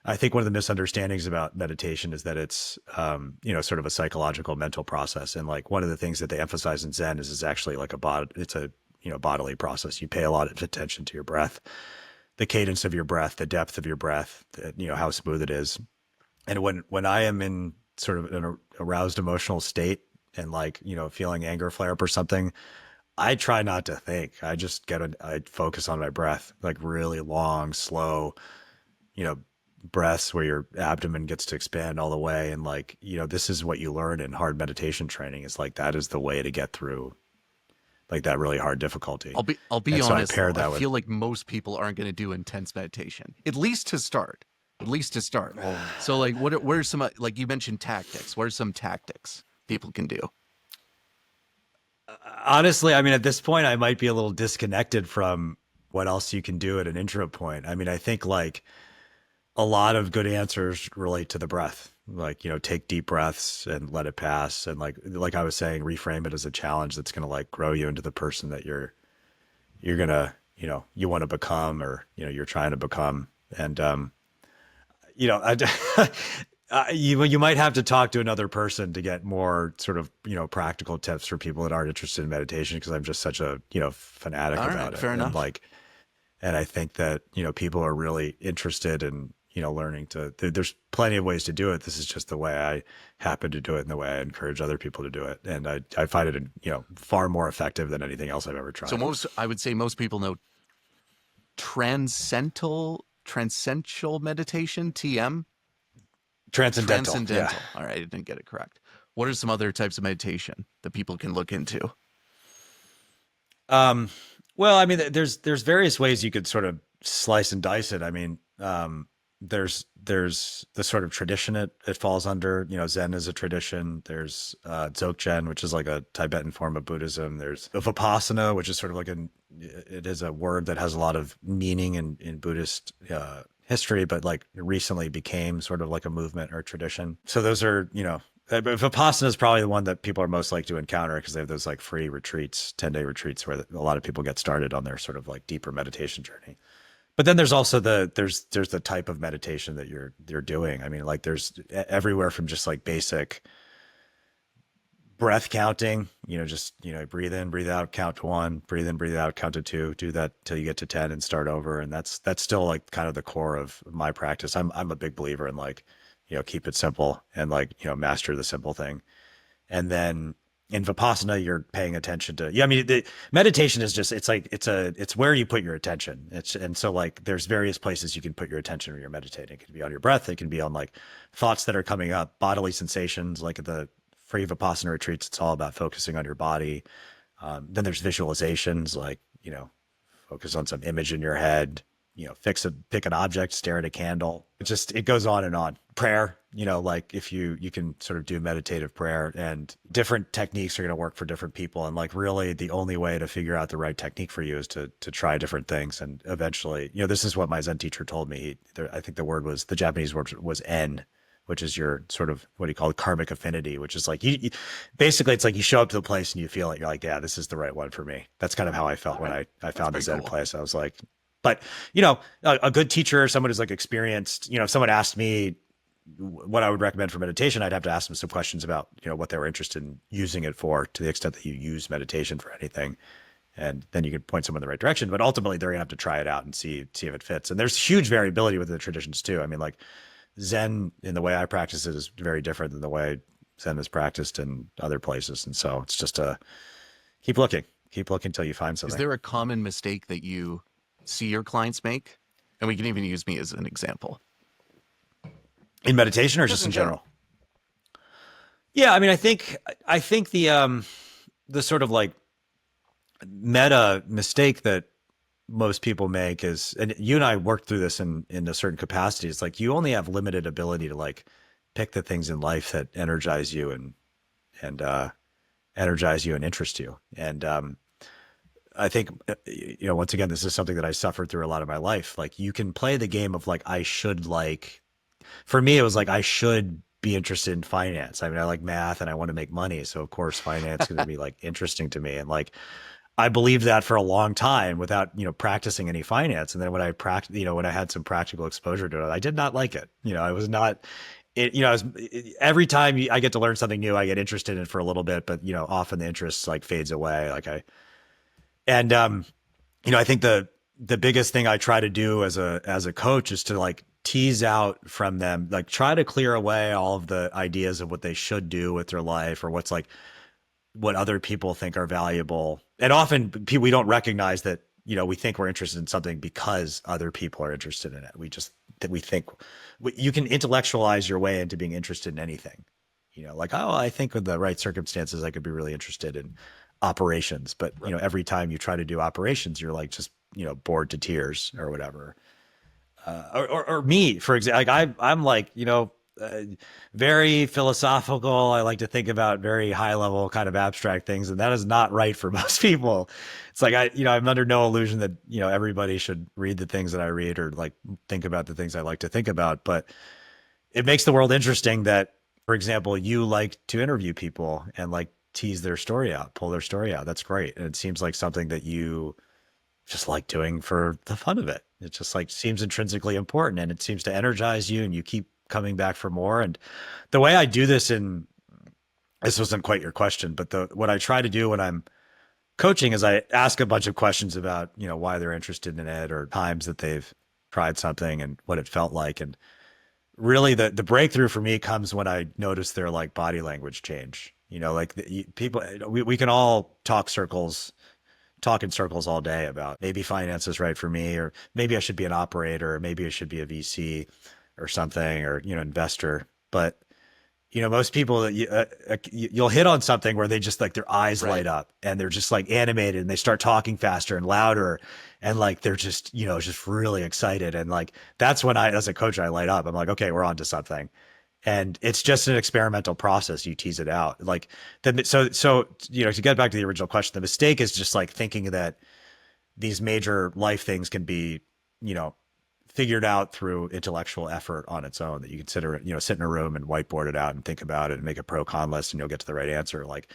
I think one of the misunderstandings about meditation is that it's, sort of a psychological mental process. And like one of the things that they emphasize in Zen is actually like it's a, bodily process. You pay a lot of attention to your breath, the cadence of your breath, the depth of your breath, how smooth it is. And when I am in sort of an aroused emotional state and like, feeling anger flare up or something, I try not to think. I just I focus on my breath, like really long, slow, breaths where your abdomen gets to expand all the way. And like, this is what you learn in hard meditation training is like, that is the way to get through like that really hard difficulty. I'll be and honest. So I feel like most people aren't going to do intense meditation, at least to start. So like, what are some, like you mentioned tactics. What are some tactics people can do? Honestly, I mean, at this point, I might be a little disconnected from what else you can do at an intro point. I mean, I think like a lot of good answers relate to the breath. Like, take deep breaths and let it pass. And like I was saying, reframe it as a challenge that's going to like grow you into the person that you're going to, you want to become, or, you're trying to become. And, you might have to talk to another person to get more sort of, practical tips for people that aren't interested in meditation. Cause I'm just such a, fanatic about it. Fair enough. And I think that, people are really interested in, learning there's plenty of ways to do it. This is just the way I happen to do it and the way I encourage other people to do it. And I find it, far more effective than anything else I've ever tried. So I would say most people know transcendental meditation, TM. Transcendental. Yeah. All right. I didn't get it correct. What are some other types of meditation that people can look into? Well, I mean, there's various ways you could sort of slice and dice it. I mean, there's the sort of tradition it falls under. Zen is a tradition. There's Dzogchen, which is like a Tibetan form of Buddhism. There's Vipassana, which is sort of like it is a word that has a lot of meaning in Buddhist history, but like recently became sort of like a movement or tradition. So those are, Vipassana is probably the one that people are most likely to encounter because they have those like free retreats, 10-day retreats where a lot of people get started on their sort of like deeper meditation journey. But then there's also there's the type of meditation that you're doing. I mean, like there's everywhere from just like basic breath counting, breathe in, breathe out, count to 1, breathe in, breathe out, count to 2, do that till you get to 10 and start over. And that's still like kind of the core of my practice. I'm a big believer in like, keep it simple and like, master the simple thing. And then in Vipassana, you're paying attention to, I mean, the meditation is just, it's where you put your attention. And so like, there's various places you can put your attention when you're meditating. It can be on your breath. It can be on like thoughts that are coming up, bodily sensations, like at the free Vipassana retreats, it's all about focusing on your body. Then there's visualizations, like, focus on some image in your head, pick an object, stare at a candle. It goes on and on. Prayer, like if you can sort of do meditative prayer, and different techniques are going to work for different people. And like really the only way to figure out the right technique for you is to try different things. And eventually, this is what my Zen teacher told me. I think the Japanese word was en, which is your sort of, what do you call it, karmic affinity, which is like, basically it's like you show up to the place and you feel it. You're like, yeah, this is the right one for me. That's kind of how I felt when I found the Zen place. I was like, but a good teacher, someone who's like experienced, if someone asked me what I would recommend for meditation, I'd have to ask them some questions about, what they were interested in using it for, to the extent that you use meditation for anything. And then you can point someone in the right direction, but ultimately they're gonna have to try it out and see if it fits. And there's huge variability within the traditions too. I mean, like Zen in the way I practice it is very different than the way Zen is practiced in other places. And so it's just keep looking until you find something. Is there a common mistake that you see your clients make? And we can even use me as an example. In meditation or just in general? Yeah, I mean, I think the sort of like meta mistake that most people make is, and you and I worked through this in a certain capacity, it's like you only have limited ability to like pick the things in life that energize you and interest you. And I think, once again, this is something that I suffered through a lot of my life. Like you can play the game of like, I should like, for me, it was like, I should be interested in finance. I mean, I like math and I want to make money. So of course, finance is going to be like interesting to me. And like, I believed that for a long time without, practicing any finance. And then when when I had some practical exposure to it, I did not like it. I was not, every time I get to learn something new, I get interested in it for a little bit, but often the interest like fades away. And I think the biggest thing I try to do as a coach is to like tease out from them, like try to clear away all of the ideas of what they should do with their life or what's like what other people think are valuable. And often we don't recognize that, we think we're interested in something because other people are interested in it. We think you can intellectualize your way into being interested in anything, like, oh, I think with the right circumstances, I could be really interested in operations. But, every time you try to do operations, you're like, just, bored to tears or whatever. Or me, for example, like I'm like, very philosophical. I like to think about very high level kind of abstract things. And that is not right for most people. It's like, I'm under no illusion that, everybody should read the things that I read or like think about the things I like to think about. But it makes the world interesting that, for example, you like to interview people and like tease their story out, pull their story out. That's great. And it seems like something that you just like doing for the fun of it. It just like seems intrinsically important and it seems to energize you and you keep coming back for more. And the way I do this this wasn't quite your question, but what I try to do when I'm coaching is I ask a bunch of questions about, why they're interested in it or times that they've tried something and what it felt like. And really the breakthrough for me comes when I notice their like body language change, like people, we can all talk in circles all day about maybe finance is right for me, or maybe I should be an operator, or maybe I should be a VC or something, or, investor. But, most people that you'll hit on something where they just like their eyes light up and they're just like animated and they start talking faster and louder. And like, they're just, just really excited. And like, that's when as a coach, I light up. I'm like, okay, we're on to something. And it's just an experimental process. You tease it out. Like, to get back to the original question, the mistake is just like thinking that these major life things can be, figured out through intellectual effort on its own, that you consider, sit in a room and whiteboard it out and think about it and make a pro con list and you'll get to the right answer. Like,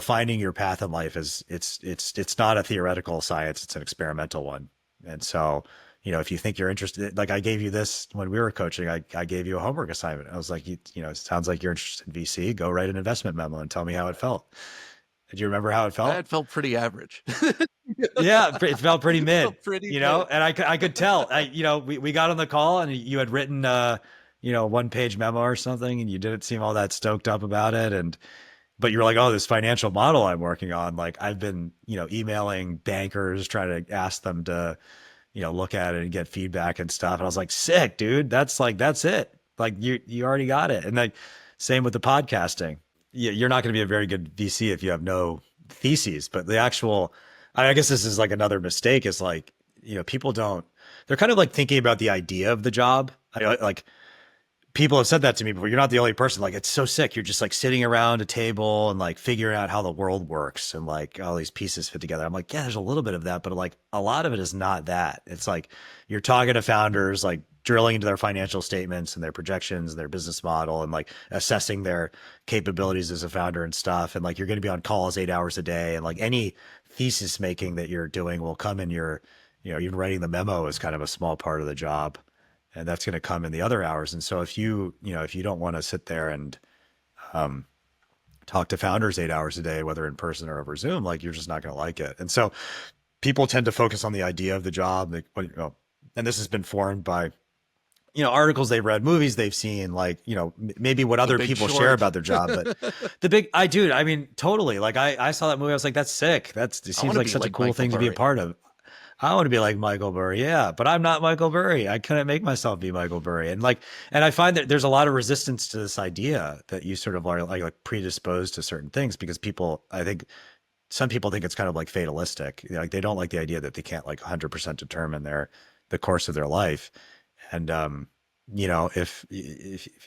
finding your path in life it's not a theoretical science. It's an experimental one. And so, if you think you're interested, like I gave you this when we were coaching, I gave you a homework assignment. I was like, it sounds like you're interested in VC, go write an investment memo and tell me how it felt. Did you remember how it felt? That felt pretty average. Yeah, it felt pretty mid, felt pretty mid. And I could tell, we got on the call and you had written, 1-page memo or something and you didn't seem all that stoked up about it. But you were like, oh, this financial model I'm working on, like I've been, emailing bankers, trying to ask them to, look at it and get feedback and stuff. And I was like, sick, dude. That's it. Like you already got it. And like, same with the podcasting. You're not going to be a very good VC if you have no theses, but I guess this is like another mistake is like, people they're kind of like thinking about the idea of the job. Like people have said that to me before. You're not the only person. Like, it's so sick. You're just like sitting around a table and like figuring out how the world works and like all these pieces fit together. I'm like, yeah, there's a little bit of that, but like a lot of it is not that. It's like you're talking to founders, like drilling into their financial statements and their projections and their business model and like assessing their capabilities as a founder and stuff. And like, you're going to be on calls 8 hours a day. And like any thesis making that you're doing will come in even writing the memo is kind of a small part of the job. And that's going to come in the other hours. And so if you don't want to sit there and talk to founders 8 hours a day, whether in person or over Zoom, like you're just not going to like it. And so people tend to focus on the idea of the job. And this has been formed by, articles they've read, movies they've seen, like, maybe what other people share about their job. But I mean, totally. Like I saw that movie. I was like, that's sick. It seems like such a cool thing to be a part of. I want to be like Michael Burry. Yeah, but I'm not Michael Burry. I couldn't make myself be Michael Burry. And I find that there's a lot of resistance to this idea that you sort of are like predisposed to certain things because I think some people think it's kind of like fatalistic. Like they don't like the idea that they can't like 100% determine the course of their life. And, if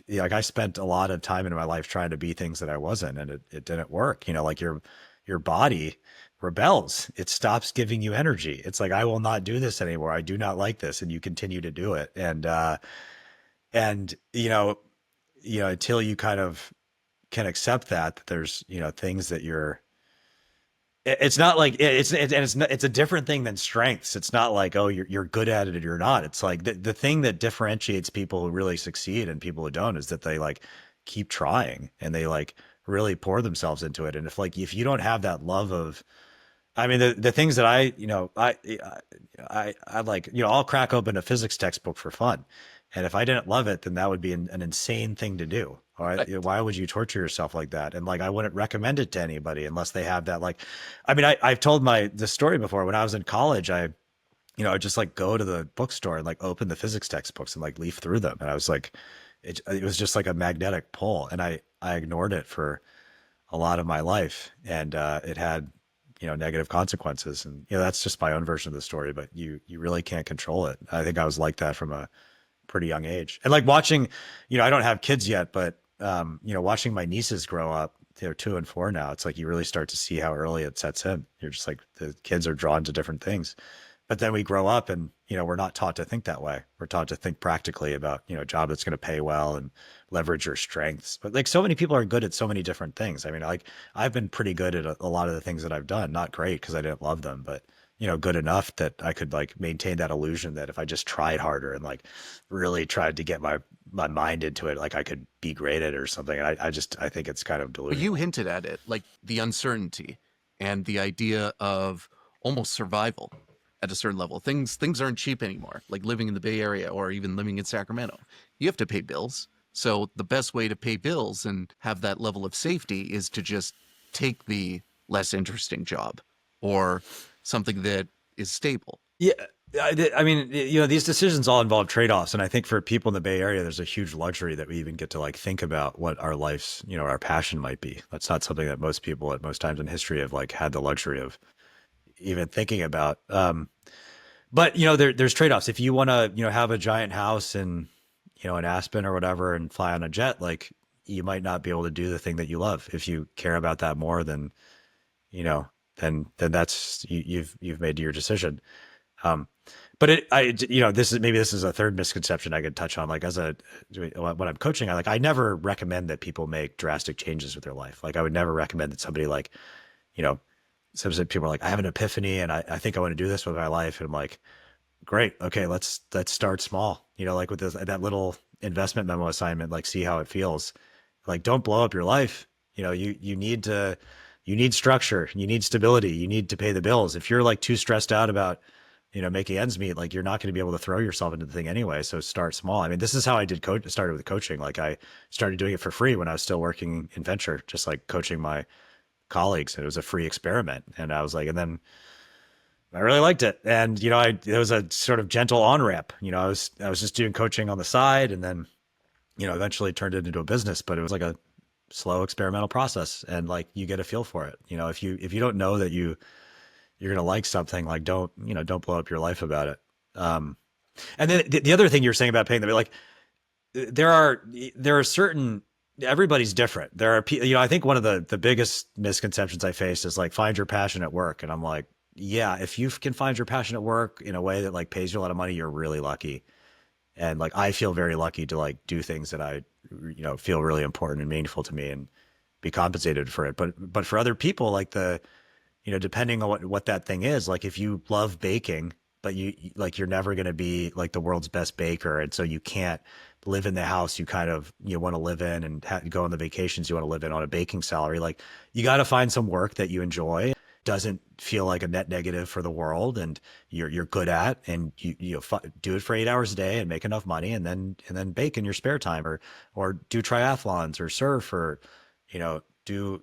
like I spent a lot of time in my life trying to be things that I wasn't, and it didn't work, like you're your body rebels. It stops giving you energy. It's like, I will not do this anymore. I do not like this. And you continue to do it. And, until you kind of can accept that there's, things that it's not like it's a different thing than strengths. It's not like, oh, you're good at it or you're not. It's like the thing that differentiates people who really succeed and people who don't is that they like keep trying and they like really pour themselves into it. And if you don't have that love of, I mean, the things that I like, I'll crack open a physics textbook for fun. And if I didn't love it, then that would be an insane thing to do. All right. Why would you torture yourself like that? And like, I wouldn't recommend it to anybody unless they have that. Like, I mean, I've told the story before. When I was in college, I'd just like go to the bookstore and like open the physics textbooks and like leaf through them. And I was like, it was just like a magnetic pull. And I ignored it for a lot of my life. And it had, negative consequences. And, that's just my own version of the story, but you really can't control it. I think I was like that from a pretty young age. And like watching, I don't have kids yet, but, watching my nieces grow up, they're 2 and 4 now. It's like, you really start to see how early it sets in. You're just like, the kids are drawn to different things. But then we grow up and, we're not taught to think that way. We're taught to think practically about, a job that's going to pay well and leverage your strengths. But like so many people are good at so many different things. I mean, like I've been pretty good at a lot of the things that I've done. Not great because I didn't love them, but good enough that I could like maintain that illusion that if I just tried harder and like really tried to get my mind into it, like I could be great at it or something. And I think it's kind of But delusional. you hinted at it, like the uncertainty and the idea of almost survival at a certain level. Things aren't cheap anymore, like living in the Bay Area or even living in Sacramento. You have to pay bills. So the best way to pay bills and have that level of safety is to just take the less interesting job or something that is stable. Yeah. I mean, these decisions all involve trade-offs. And I think for people in the Bay Area, there's a huge luxury that we even get to like think about what our life's, our passion might be. That's not something that most people at most times in history have like had the luxury of even thinking about. But there's trade-offs. If you want to, have a giant house in, in Aspen or whatever and fly on a jet, like you might not be able to do the thing that you love. If you care about that more than, then that's, you've made your decision. But this is a third misconception I could touch on. Like when I'm coaching, I never recommend that people make drastic changes with their life. Like I would never recommend that somebody like, some people are like, I have an epiphany and I think I want to do this with my life. And I'm like, great. Okay. Let's start small, like with that little investment memo assignment, like see how it feels. Like, don't blow up your life. You need structure, you need stability, you need to pay the bills. If you're like too stressed out about, making ends meet, like you're not going to be able to throw yourself into the thing anyway. So start small. I mean, this is how I started with coaching. Like I started doing it for free when I was still working in venture, just like coaching my colleagues, and it was a free experiment. And I was like, and then I really liked it. And, it was a sort of gentle on-ramp. I was just doing coaching on the side and then, eventually turned it into a business, but it was like a slow experimental process. And like, you get a feel for it. If you don't know that you're going to like something, like don't blow up your life about it. And then the other thing you're saying about paying them, like there are certain, everybody's different. There are, I think one of the biggest misconceptions I faced is like, find your passion at work. And I'm like, yeah, if you can find your passion at work in a way that like pays you a lot of money, you're really lucky. And like, I feel very lucky to like do things that I, feel really important and meaningful to me and be compensated for it. But for other people, like depending on what that thing is, like if you love baking, but you're never going to be like the world's best baker. And so you can't live in the house you want to live in and go on the vacations you want to live in on a baking salary. Like you got to find some work that you enjoy, doesn't feel like a net negative for the world, and you're good at, and you do it for 8 hours a day and make enough money, and then bake in your spare time, or do triathlons or surf, or do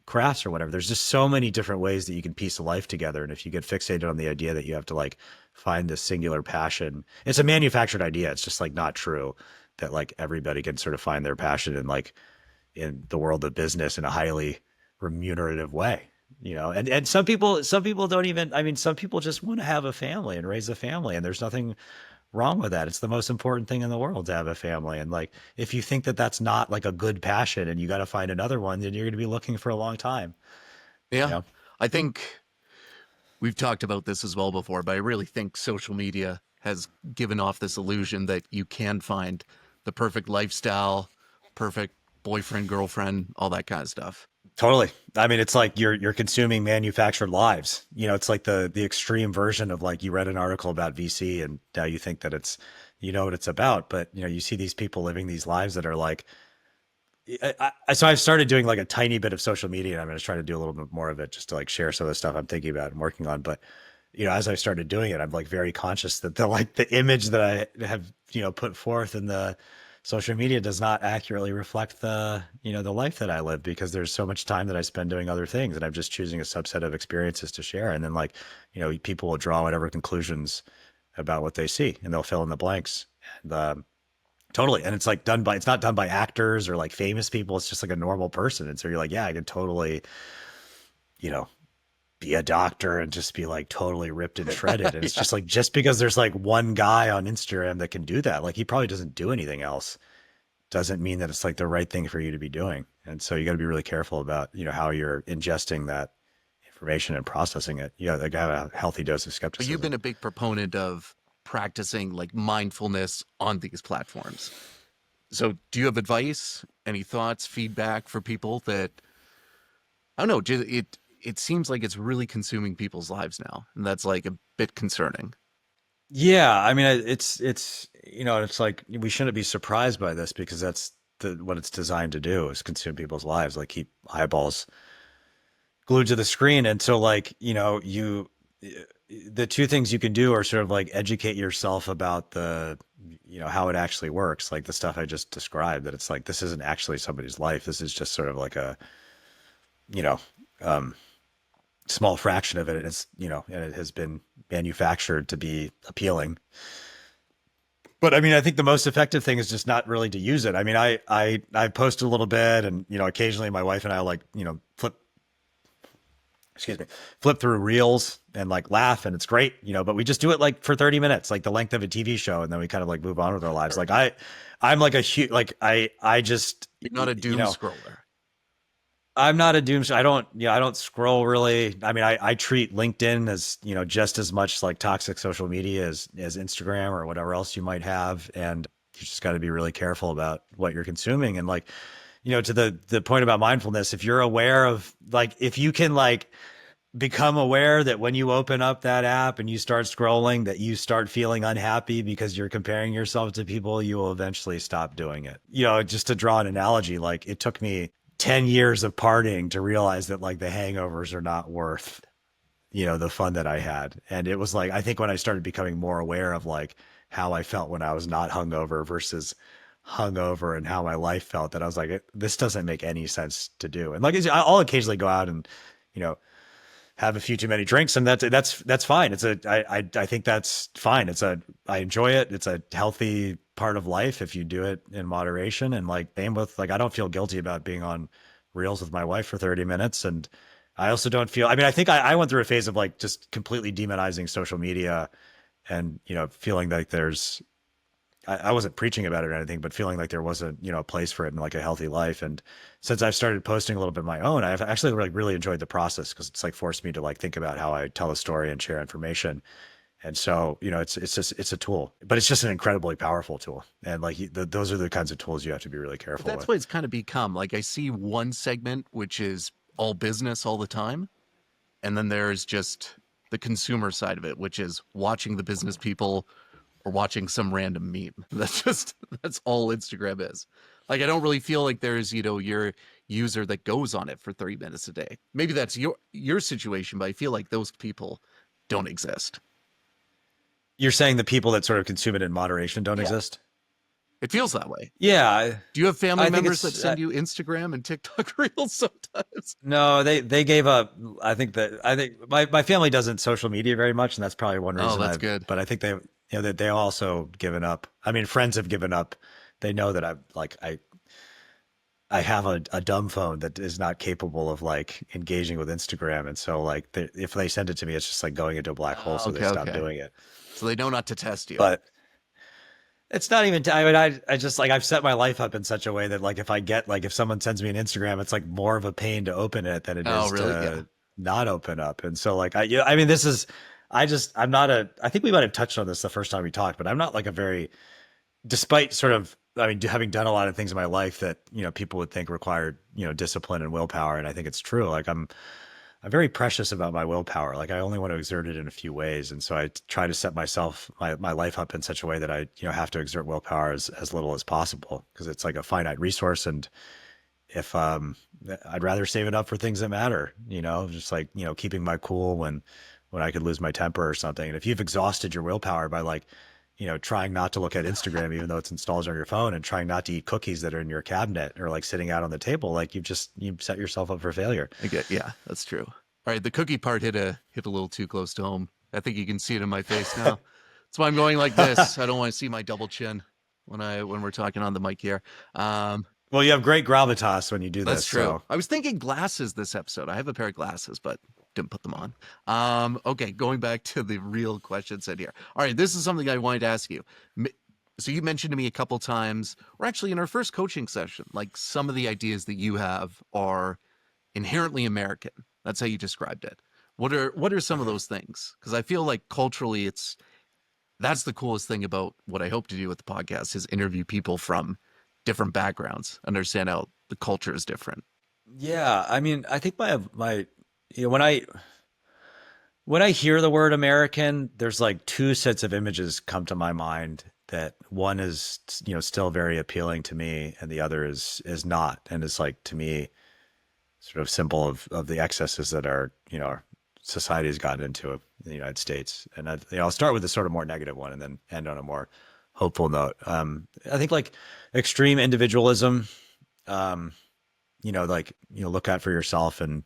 crafts or whatever. There's just so many different ways that you can piece a life together. And if you get fixated on the idea that you have to like find this singular passion, it's a manufactured idea. It's just like not true that like everybody can sort of find their passion in the world of business in a highly remunerative way. And some people don't even, I mean, some people just want to have a family and raise a family, and there's nothing wrong with that. It's the most important thing in the world to have a family. And like, if you think that that's not like a good passion and you got to find another one, then you're going to be looking for a long time. Yeah. Yeah. I think we've talked about this as well before, but I really think social media has given off this illusion that you can find the perfect lifestyle, perfect boyfriend, girlfriend, all that kind of stuff. Totally. I mean, it's like you're consuming manufactured lives. It's like the extreme version of like you read an article about VC and now you think that it's what it's about, but you see these people living these lives that are like so I've started doing like a tiny bit of social media and I'm going to try to do a little bit more of it just to like share some of the stuff I'm thinking about and working on. But, as I started doing it, I'm like very conscious that the image that I have, put forth in the social media does not accurately reflect the life that I live because there's so much time that I spend doing other things and I'm just choosing a subset of experiences to share. And then like, people will draw whatever conclusions about what they see and they'll fill in the blanks. And, totally. And it's like it's not done by actors or like famous people. It's just like a normal person. And so you're like, yeah, I could totally, you know, be a doctor and just be like totally ripped and shredded. And it's Yeah. just like, just because there's like one guy on Instagram that can do that, like he probably doesn't do anything else, doesn't mean that it's like the right thing for you to be doing. And so you got to be really careful about, how you're ingesting that information and processing it. You got to have a healthy dose of But you've been skepticism. a big proponent of practicing like mindfulness on these platforms. So do you have advice, any thoughts, feedback for people that I don't know, it seems like it's really consuming people's lives now, and that's like a bit concerning. Yeah, I mean, it's like we shouldn't be surprised by this because that's what it's designed to do is consume people's lives, like keep eyeballs glued to the screen. And so, like, the two things you can do are sort of like educate yourself about how it actually works, like the stuff I just described, that it's like this isn't actually somebody's life. This is just sort of like a, you know, um, small fraction of it. And it has been manufactured to be appealing. But I mean, I think the most effective thing is just not really to use it. I mean, I post a little bit, and occasionally my wife and I like excuse me, flip through reels and like laugh, and it's great, But we just do it like for 30 minutes, like the length of a TV show, and then we kind of like move on with our lives. Like I'm like a huge like I just You're not a doom scroller. I'm not a doom. I don't scroll really. I mean, I treat LinkedIn as, just as much like toxic social media as Instagram or whatever else you might have. And you just got to be really careful about what you're consuming. And like, to the point about mindfulness, if you're aware of like, if you can like become aware that when you open up that app and you start scrolling, that you start feeling unhappy because you're comparing yourself to people, you will eventually stop doing it. Just to draw an analogy, like it took me 10 years of partying to realize that like the hangovers are not worth, the fun that I had. And it was like, I think when I started becoming more aware of like how I felt when I was not hungover versus hungover and how my life felt, that I was like, this doesn't make any sense to do. And like, I'll occasionally go out and, you know, have a few too many drinks, and that's fine. I think that's fine. I enjoy it. It's a healthy part of life if you do it in moderation. And like same with like I don't feel guilty about being on reels with my wife for 30 minutes. And I also don't feel, I mean, I think I went through a phase of like just completely demonizing social media and feeling like I wasn't preaching about it or anything, but feeling like there wasn't, a place for it in like a healthy life. And since I've started posting a little bit of my own, I've actually like really enjoyed the process because it's like forced me to like think about how I tell a story and share information. And so, it's a tool, but it's just an incredibly powerful tool. And like those are the kinds of tools you have to be really But careful that's with. what it's kind of become. Like I see one segment which is all business all the time, and then there's just the consumer side of it, which is watching the business people or watching some random meme. That's all Instagram is. Like I don't really feel like there's, your user that goes on it for 30 minutes a day. Maybe that's your situation, but I feel like those people don't exist. You're saying the people that sort of consume it in moderation don't Yeah. exist? It feels that way. Yeah, Do you have family I think members that it's send you Instagram and TikTok reels sometimes? no, they gave up. I think my family doesn't social media very much, and that's probably one Oh, reason that's good. but I think that they also given up. I mean, friends have given up. They know that I have a dumb phone that is not capable of like engaging with Instagram, and so like if they send it to me, it's just like going into a black hole, so they Okay, stop okay. doing it. So they know not to test you. But it's not even. I mean, I just like I've set my life up in such a way that like if someone sends me an Instagram, it's like more of a pain to open it than it Oh, is really? Yeah. not open up. And so like, I mean, this is, I'm not I think we might have touched on this the first time we talked, but I'm not like a very, despite sort of, I mean, having done a lot of things in my life that, people would think required, discipline and willpower. And I think it's true. Like I'm very precious about my willpower. Like I only want to exert it in a few ways. And so I try to set my life up in such a way that I, have to exert willpower as little as possible, because it's like a finite resource. And if, I'd rather save it up for things that matter, just like, keeping my cool when I could lose my temper or something. And if you've exhausted your willpower by like, trying not to look at Instagram, even though it's installed on your phone, and trying not to eat cookies that are in your cabinet or like sitting out on the table, like you've set yourself up for failure. Yeah, that's true. All right. The cookie part hit a little too close to home. I think you can see it in my face now. That's why I'm going like this. I don't want to see my double chin when we're talking on the mic here. Well, you have great gravitas when you do this. That's true. So. I was thinking glasses this episode. I have a pair of glasses, but didn't put them on. Okay, going back to the real questions in here. All right, this is something I wanted to ask you. So you mentioned to me a couple times, or actually in our first coaching session, like some of the ideas that you have are inherently American. That's how you described it. What are some of those things? Because I feel like culturally that's the coolest thing about what I hope to do with the podcast is interview people from different backgrounds, understand how the culture is different. Yeah, I mean, I think my when I hear the word American, there's like two sets of images come to my mind. That one is still very appealing to me, and the other is not, and it's like, to me, sort of symbol of the excesses that our society has gotten into in the United States. And I'll start with the sort of more negative one, and then end on a more hopeful note. I think like extreme individualism, like, look out for yourself and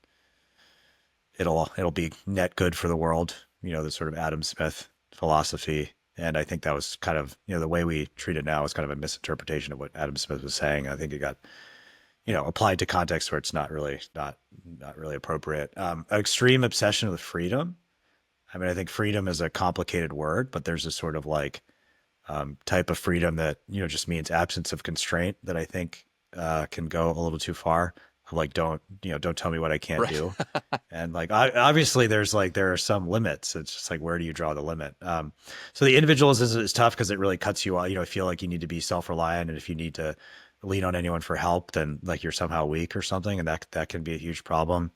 it'll be net good for the world, the sort of Adam Smith philosophy. And I think that was kind of, the way we treat it now is kind of a misinterpretation of what Adam Smith was saying. I think it got, applied to context where it's not really appropriate. Extreme obsession with freedom. I mean, I think freedom is a complicated word, but there's a sort of like, type of freedom that, just means absence of constraint that I think, can go a little too far. Like, don't tell me what I can't do. And like, obviously there are some limits. It's just like, where do you draw the limit? So the individualism is tough because it really cuts you off. Feel like you need to be self-reliant. And if you need to lean on anyone for help, then like you're somehow weak or something. And that can be a huge problem.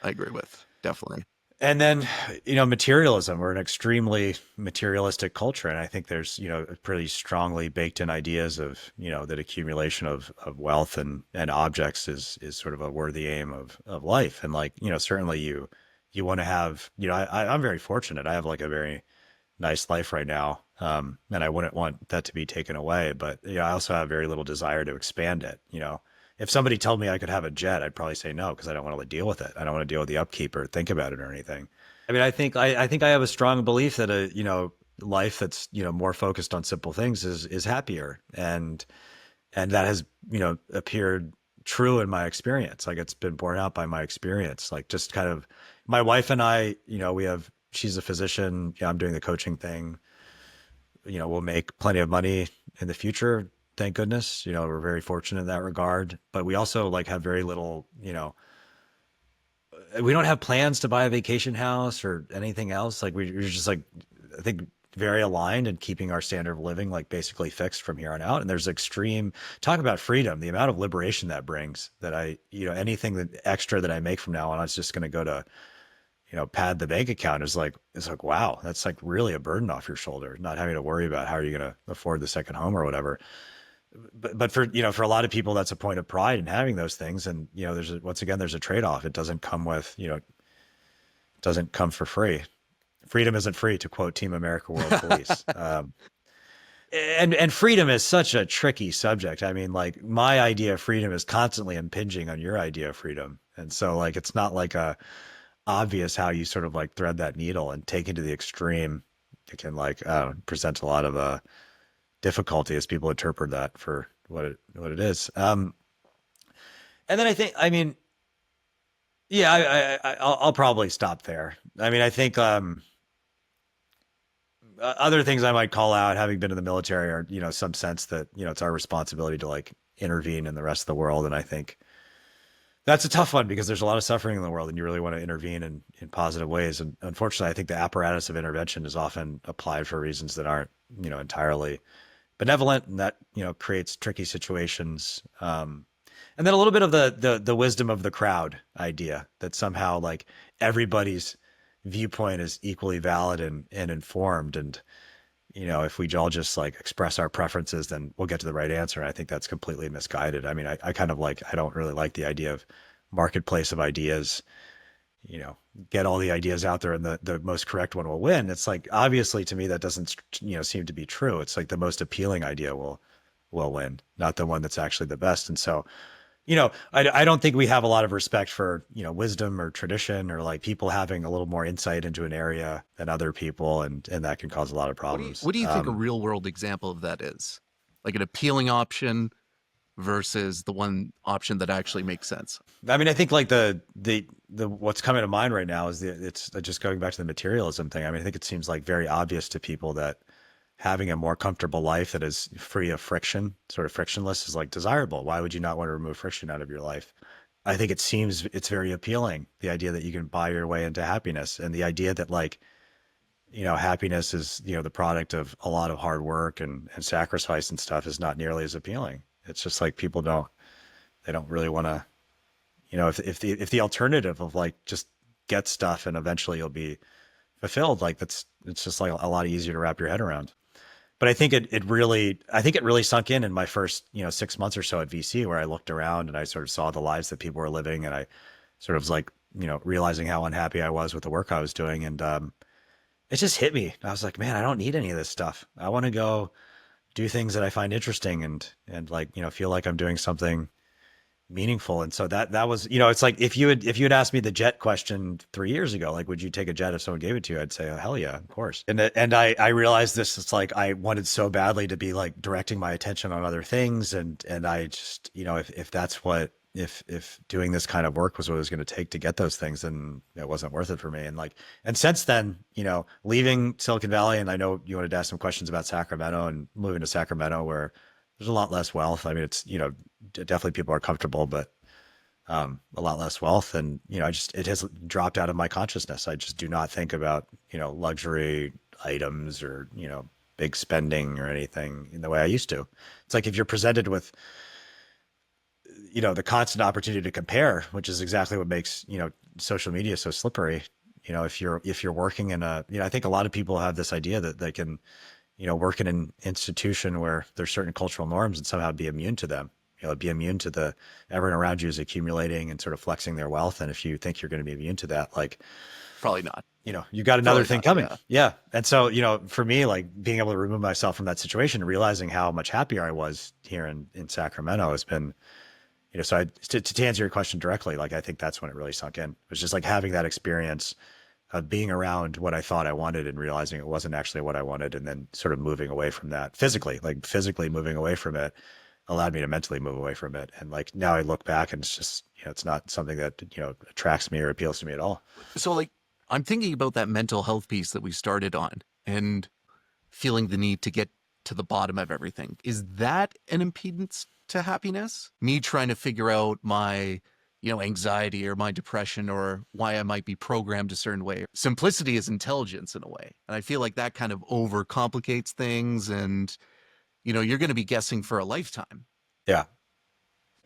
I agree with, definitely. And then, materialism. We're an extremely materialistic culture. And I think there's, pretty strongly baked in ideas of, that accumulation of wealth and objects is sort of a worthy aim of life. And like, certainly you want to have, I'm very fortunate. I have like a very nice life right now. And I wouldn't want that to be taken away, but I also have very little desire to expand it. If somebody told me I could have a jet, I'd probably say no, because I don't want to deal with it. I don't want to deal with the upkeep or think about it or anything. I mean, I think I have a strong belief that a life that's more focused on simple things is happier, and that has appeared true in my experience. Like, it's been borne out by my experience. Like, just kind of my wife and I, she's a physician. I'm doing the coaching thing. We'll make plenty of money in the future. Thank goodness, we're very fortunate in that regard, but we also like have very little, we don't have plans to buy a vacation house or anything else. Like we're just like, I think very aligned and keeping our standard of living, like basically fixed from here on out. And there's extreme talk about freedom, the amount of liberation that brings, that anything that extra that I make from now on, it's just going to go to, pad the bank account is like, wow, that's like really a burden off your shoulder, not having to worry about how are you going to afford the second home or whatever. But for a lot of people, that's a point of pride in having those things. And, there's a trade-off. It doesn't come with, it doesn't come for free. Freedom isn't free, to quote Team America World Police. And freedom is such a tricky subject. I mean, like, my idea of freedom is constantly impinging on your idea of freedom. And so like, it's not like obvious how you sort of like thread that needle, and taken to the extreme, it can like, present a lot of, difficulty as people interpret that for what it is. And then I think, I mean, yeah, I'll probably stop there. I mean, I think, other things I might call out, having been in the military, are, some sense that, it's our responsibility to like intervene in the rest of the world. And I think That's a tough one because there's a lot of suffering in the world and you really want to intervene in positive ways. And unfortunately, I think the apparatus of intervention is often applied for reasons that aren't, entirely benevolent, and that, creates tricky situations. And then a little bit of the wisdom of the crowd idea that somehow like everybody's viewpoint is equally valid and informed. And, if we all just like express our preferences, then we'll get to the right answer. I think that's completely misguided. I mean, I kind of like, I don't really like the idea of marketplace of ideas, get all the ideas out there and the most correct one will win. It's like, obviously to me, that doesn't, seem to be true. It's like the most appealing idea will win, not the one that's actually the best. And so, I don't think we have a lot of respect for, wisdom or tradition or like people having a little more insight into an area than other people. And that can cause a lot of problems. What do you think a real world example of that is? Like an appealing option versus the one option that actually makes sense? I mean, I think like the what's coming to mind right now is it's just going back to the materialism thing. I mean, I think it seems like very obvious to people that having a more comfortable life that is free of friction, sort of frictionless, is like desirable. Why would you not want to remove friction out of your life? I think it's very appealing. The idea that you can buy your way into happiness, and the idea that like, happiness is, the product of a lot of hard work and sacrifice and stuff is not nearly as appealing. It's just like they don't really want to, if the alternative of like just get stuff and eventually you'll be fulfilled, like it's just like a lot easier to wrap your head around. But I think it really sunk in my first, 6 months or so at VC, where I looked around and I sort of saw the lives that people were living. And I sort of was like, realizing how unhappy I was with the work I was doing. And, it just hit me. I was like, man, I don't need any of this stuff. I want to go do things that I find interesting and like, feel like I'm doing something meaningful. And so that was, it's like if you had asked me the jet question 3 years ago, like, would you take a jet if someone gave it to you? I'd say, oh, hell yeah, of course. And I realized this, it's like, I wanted so badly to be like directing my attention on other things. And I just, if that's what, if doing this kind of work was what it was going to take to get those things, then it wasn't worth it for me. And since then, leaving Silicon Valley, and I know you wanted to ask some questions about Sacramento, and moving to Sacramento where there's a lot less wealth. I mean, it's, definitely people are comfortable, but a lot less wealth. And, it has dropped out of my consciousness. I just do not think about, luxury items or, big spending or anything in the way I used to. It's like if you're presented with, the constant opportunity to compare, which is exactly what makes, social media so slippery. If you're working in I think a lot of people have this idea that they can, work in an institution where there's certain cultural norms and somehow be immune to them, be immune to everyone around you is accumulating and sort of flexing their wealth. And if you think you're going to be immune to that, like, probably not. You got another thing coming. Yeah. Yeah. And so, for me, like being able to remove myself from that situation and realizing how much happier I was here in Sacramento has been, so to answer your question directly, like, I think that's when it really sunk in. It was just like having that experience of being around what I thought I wanted and realizing it wasn't actually what I wanted. And then sort of moving away from that physically moving away from it allowed me to mentally move away from it. And like, now I look back and it's just, it's not something that, attracts me or appeals to me at all. So like, I'm thinking about that mental health piece that we started on and feeling the need to get to the bottom of everything. Is that an impedance to happiness? Me trying to figure out my, anxiety or my depression or why I might be programmed a certain way. Simplicity is intelligence in a way. And I feel like that kind of overcomplicates things and, you're going to be guessing for a lifetime. Yeah.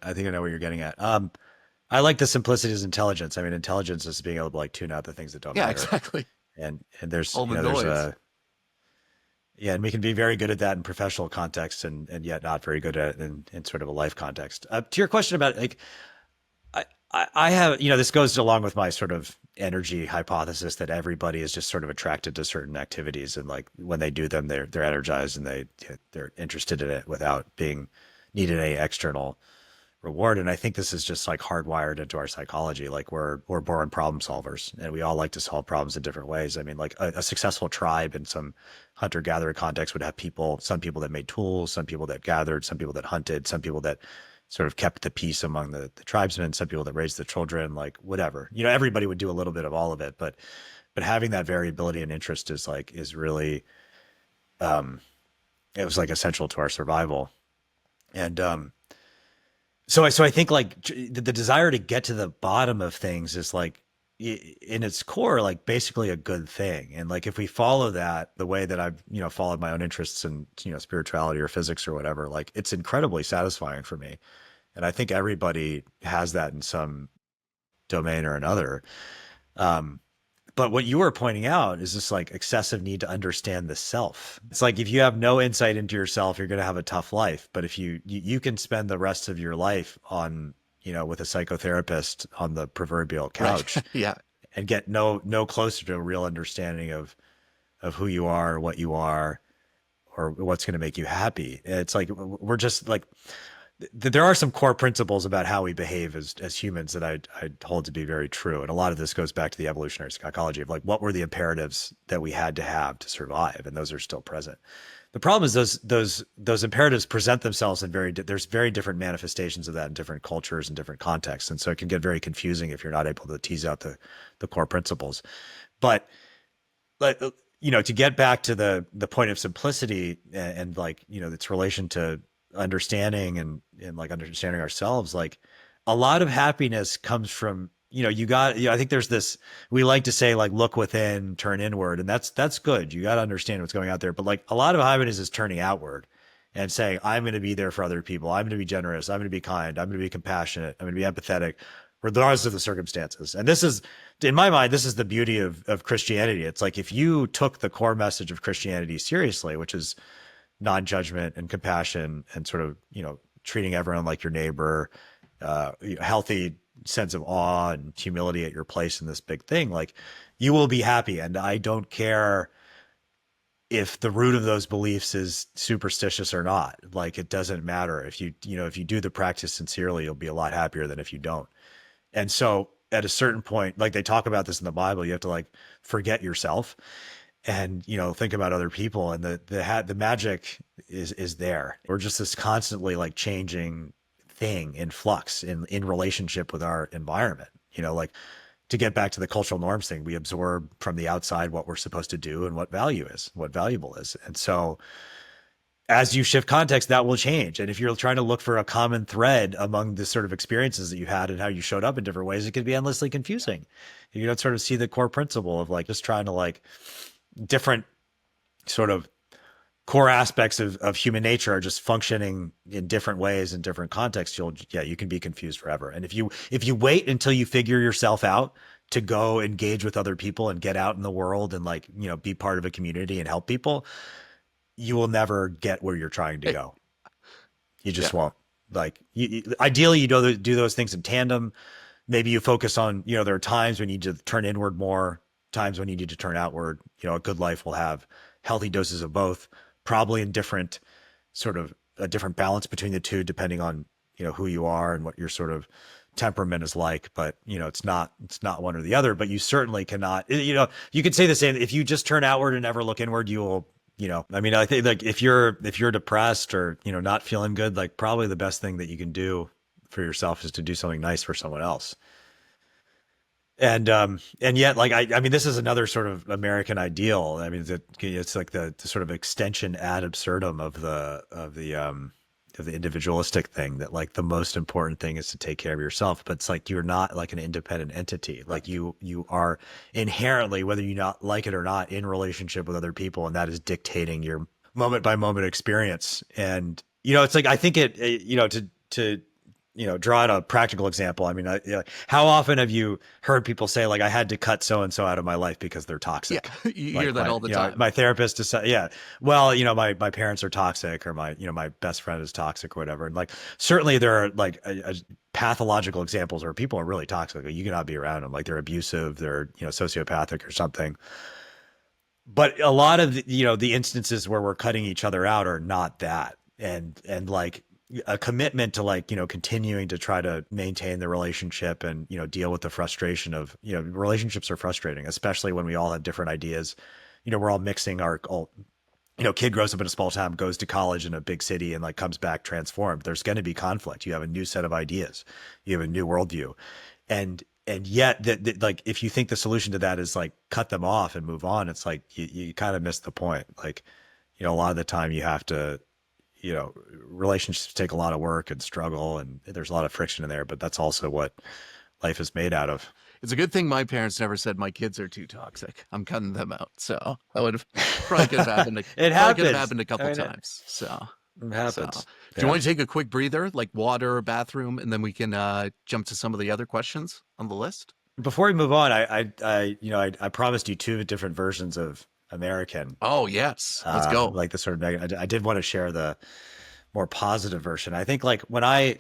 I think I know what you're getting at. I like the simplicity is intelligence. I mean, intelligence is being able to like tune out the things that don't matter. Yeah, exactly. And there's, all the noise. Yeah, and we can be very good at that in professional context and yet not very good at it in sort of a life context. To your question about like, I have, this goes along with my sort of energy hypothesis that everybody is just sort of attracted to certain activities. And like when they do them, they're energized and they're interested in it without being needed any external reward. And I think this is just like hardwired into our psychology. Like we're born problem solvers and we all like to solve problems in different ways. I mean, like a successful tribe in some hunter-gatherer context would have some people that made tools, some people that gathered, some people that hunted, some people that sort of kept the peace among the tribesmen, some people that raised the children, like whatever, everybody would do a little bit of all of it. But having that variability and interest is really, it was like essential to our survival. And, So I think like the desire to get to the bottom of things is like in its core, like basically a good thing. And like if we follow that the way that I've, followed my own interests in, spirituality or physics or whatever, like it's incredibly satisfying for me. And I think everybody has that in some domain or another. Um, but what you were pointing out is this like excessive need to understand the self. It's like if you have no insight into yourself, you're going to have a tough life. But if you can spend the rest of your life on, with a psychotherapist on the proverbial Right. couch Yeah. and get no closer to a real understanding of who you are, what you are, or what's going to make you happy. It's like we're just like there are some core principles about how we behave as humans that I hold to be very true. And a lot of this goes back to the evolutionary psychology of like what were the imperatives that we had to have to survive, and those are still present. The problem is those imperatives present themselves in there's very different manifestations of that in different cultures and different contexts, and so it can get very confusing if you're not able to tease out the core principles. But like to get back to the point of simplicity and like its relation to understanding and like understanding ourselves, like a lot of happiness comes from I think there's this, we like to say like look within, turn inward, and that's good. You got to understand what's going out there, but like a lot of happiness is turning outward and saying I'm going to be there for other people, I'm going to be generous, I'm going to be kind, I'm going to be compassionate, I'm going to be empathetic regardless of the circumstances. And this is, in my mind, this is the beauty of Christianity. It's like if you took the core message of Christianity seriously, which is non-judgment and compassion and sort of, treating everyone like your neighbor, healthy sense of awe and humility at your place in this big thing, like you will be happy. And I don't care if the root of those beliefs is superstitious or not. Like it doesn't matter. If you do the practice sincerely, you'll be a lot happier than if you don't. And so at a certain point, like they talk about this in the Bible, you have to like forget yourself and, think about other people. And the magic is there. We're just this constantly like changing thing in flux in relationship with our environment, like to get back to the cultural norms thing, we absorb from the outside what we're supposed to do and what valuable is. And so as you shift context, that will change. And if you're trying to look for a common thread among the sort of experiences that you had and how you showed up in different ways, it can be endlessly confusing. You don't sort of see the core principle of like just trying to like different sort of core aspects of human nature are just functioning in different ways in different contexts. You can be confused forever. And if you wait until you figure yourself out to go engage with other people and get out in the world and like, be part of a community and help people, you will never get where you're trying to go. You just Yeah. won't. Like ideally you do those things in tandem. Maybe you focus on, there are times when you need to turn inward more, times when you need to turn outward. A good life will have healthy doses of both, probably in different sort of a different balance between the two, depending on, who you are and what your sort of temperament is like. But, it's not one or the other, but you certainly cannot, you could say the same. If you just turn outward and never look inward, you will, I mean, I think like if you're depressed or, not feeling good, like probably the best thing that you can do for yourself is to do something nice for someone else. And yet like I mean this is another sort of American ideal. I mean it's like the sort of extension ad absurdum of the individualistic thing, that like the most important thing is to take care of yourself, but it's like you're not like an independent entity. Like you are inherently, whether you not like it or not, in relationship with other people, and that is dictating your moment by moment experience. And it's like I think to draw out a practical example. I mean, how often have you heard people say like, I had to cut so-and-so out of my life because they're toxic? Yeah. You Like hear that all the time. my therapist decided, yeah, well, my parents are toxic, or my best friend is toxic or whatever. And like, certainly there are like a pathological examples where people are really toxic. Like, you cannot be around them. Like they're abusive, they're, sociopathic or something. But a lot of the instances where we're cutting each other out are not that. And like, a commitment to like, continuing to try to maintain the relationship and, deal with the frustration of, relationships are frustrating, especially when we all have different ideas. We're all mixing kid grows up in a small town, goes to college in a big city and like comes back transformed. There's going to be conflict. You have a new set of ideas. You have a new worldview. And yet that like, if you think the solution to that is like cut them off and move on, it's like, you kind of miss the point. Like, a lot of the time you have to, you know, relationships take a lot of work and struggle, and there's a lot of friction in there, but that's also what life is made out of. It's a good thing my parents never said my kids are too toxic. I'm cutting them out. So that would have probably could have happened. It Probably could have happens. happened a I couple mean, times. it So happens. do you Yeah. want to take a quick breather, like water or bathroom, and then we can jump to some of the other questions on the list? Before we move on, I promised you two different versions of American, Oh yes, let's go. like the sort of I did want to share the more positive version. I think like I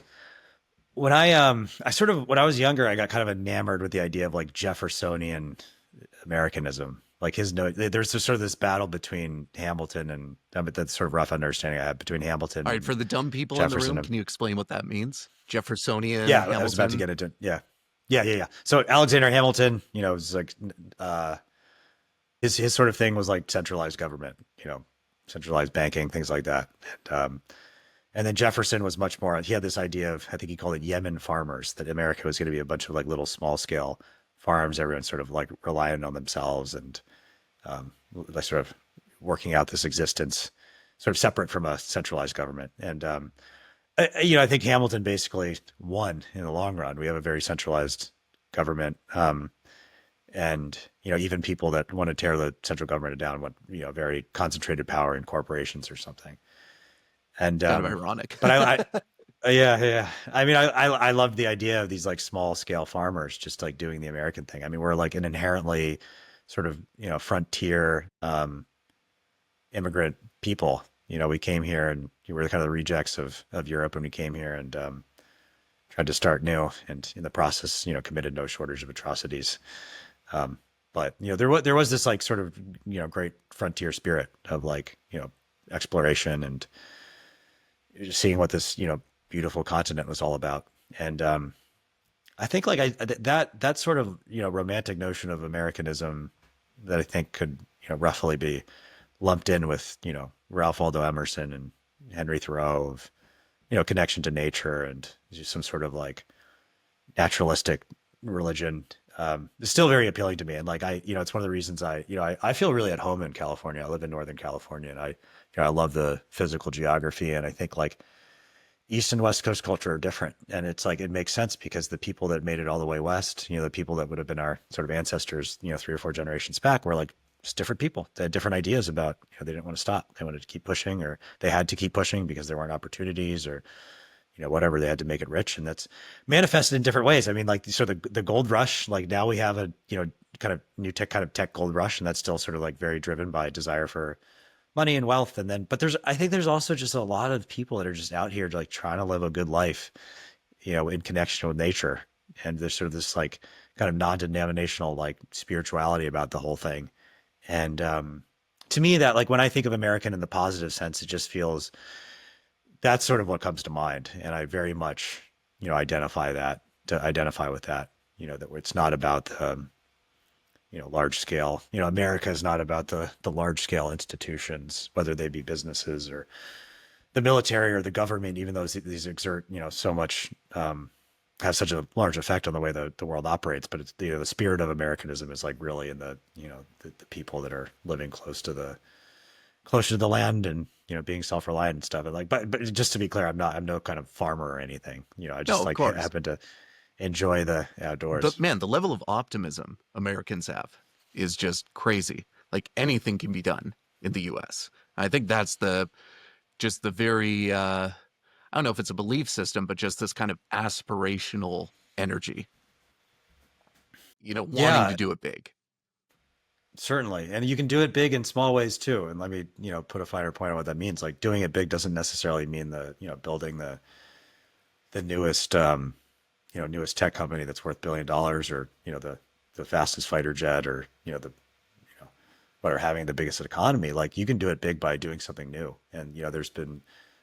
sort of when I was younger, I got kind of enamored with the idea of like Jeffersonian Americanism. Like his note, there's this sort of this battle between Hamilton and but that's sort of rough understanding I have between Hamilton All right, for and the dumb people in the Jefferson. room, can you explain what that means? Jeffersonian, Yeah, I was about to Hamilton. get into yeah. So Alexander Hamilton, you know, was like uh his sort of thing was like centralized government, you know, centralized banking, things like that. And then Jefferson was much more, he had this idea of, I think he called it Yemen farmers, that America was going to be a bunch of like little small scale farms, everyone sort of like reliant on themselves and like sort of working out this existence sort of separate from a centralized government. And, you know, I think Hamilton basically won in the long run. We have a very centralized government. And, you know, even people that want to tear the central government down want, you know, very concentrated power in corporations or something. And Kind of ironic. but yeah. I mean, I love the idea of these like small scale farmers just like doing the American thing. I mean, we're like an inherently sort of, you know, frontier immigrant people. You know, we came here and we were kind of the rejects of Europe when we came here and tried to start new, and in the process, you know, committed no shortage of atrocities. But you know, there was this like sort of, you know, great frontier spirit of like, you know, exploration and just seeing what this, you know, beautiful continent was all about. And I think like that sort of, you know, romantic notion of Americanism that I think could, you know, roughly be lumped in with, you know, Ralph Waldo Emerson and Henry Thoreau of, you know, connection to nature and just some sort of like naturalistic religion is still very appealing to me. And like you know, it's one of the reasons I feel really at home in California. I live in Northern California, and I love the physical geography, and I think like East and West Coast culture are different, and it's like it makes sense because the people that made it all the way west, you know, the people that would have been our sort of ancestors, you know, 3 or 4 generations back, were like just different people. They had different ideas about, you know, they didn't want to stop. They wanted to keep pushing, or they had to keep pushing because there weren't opportunities, or you know, whatever, they had to make it rich, and that's manifested in different ways. I mean, like so the gold rush, like now we have a, you know, kind of new tech gold rush, and that's still sort of like very driven by desire for money and wealth. And then, but I think there's also just a lot of people that are just out here like trying to live a good life, you know, in connection with nature. And there's sort of this like kind of non-denominational like spirituality about the whole thing. And to me, that like when I think of American in the positive sense, it just feels that's sort of what comes to mind. And I very much, you know, identify with that, you know, that it's not about the, you know, large scale, you know, America is not about the large scale institutions, whether they be businesses or the military or the government, even though these exert, you know, so much, have such a large effect on the way the world operates. But it's, you know, the spirit of Americanism is like really in the, you know, the people that are living closer to the land and, you know, being self-reliant and stuff. And like, but just to be clear, I'm no kind of farmer or anything, you know, I No, just of like course. happen to enjoy the But outdoors. man, the level of optimism Americans have is just crazy. Like anything can be done in the US. I think that's just the very I don't know if it's a belief system, but just this kind of aspirational energy, you know, wanting to Yeah, do it big. certainly. And you can do it big in small ways too. And let me, you know, put a finer point on what that means. Like doing it big doesn't necessarily mean you know, building the newest, you know, newest tech company that's worth $1 billion, or, you know, the fastest fighter jet, or, you know, what are having the biggest economy. Like you can do it big by doing something new. And, you know, there's been,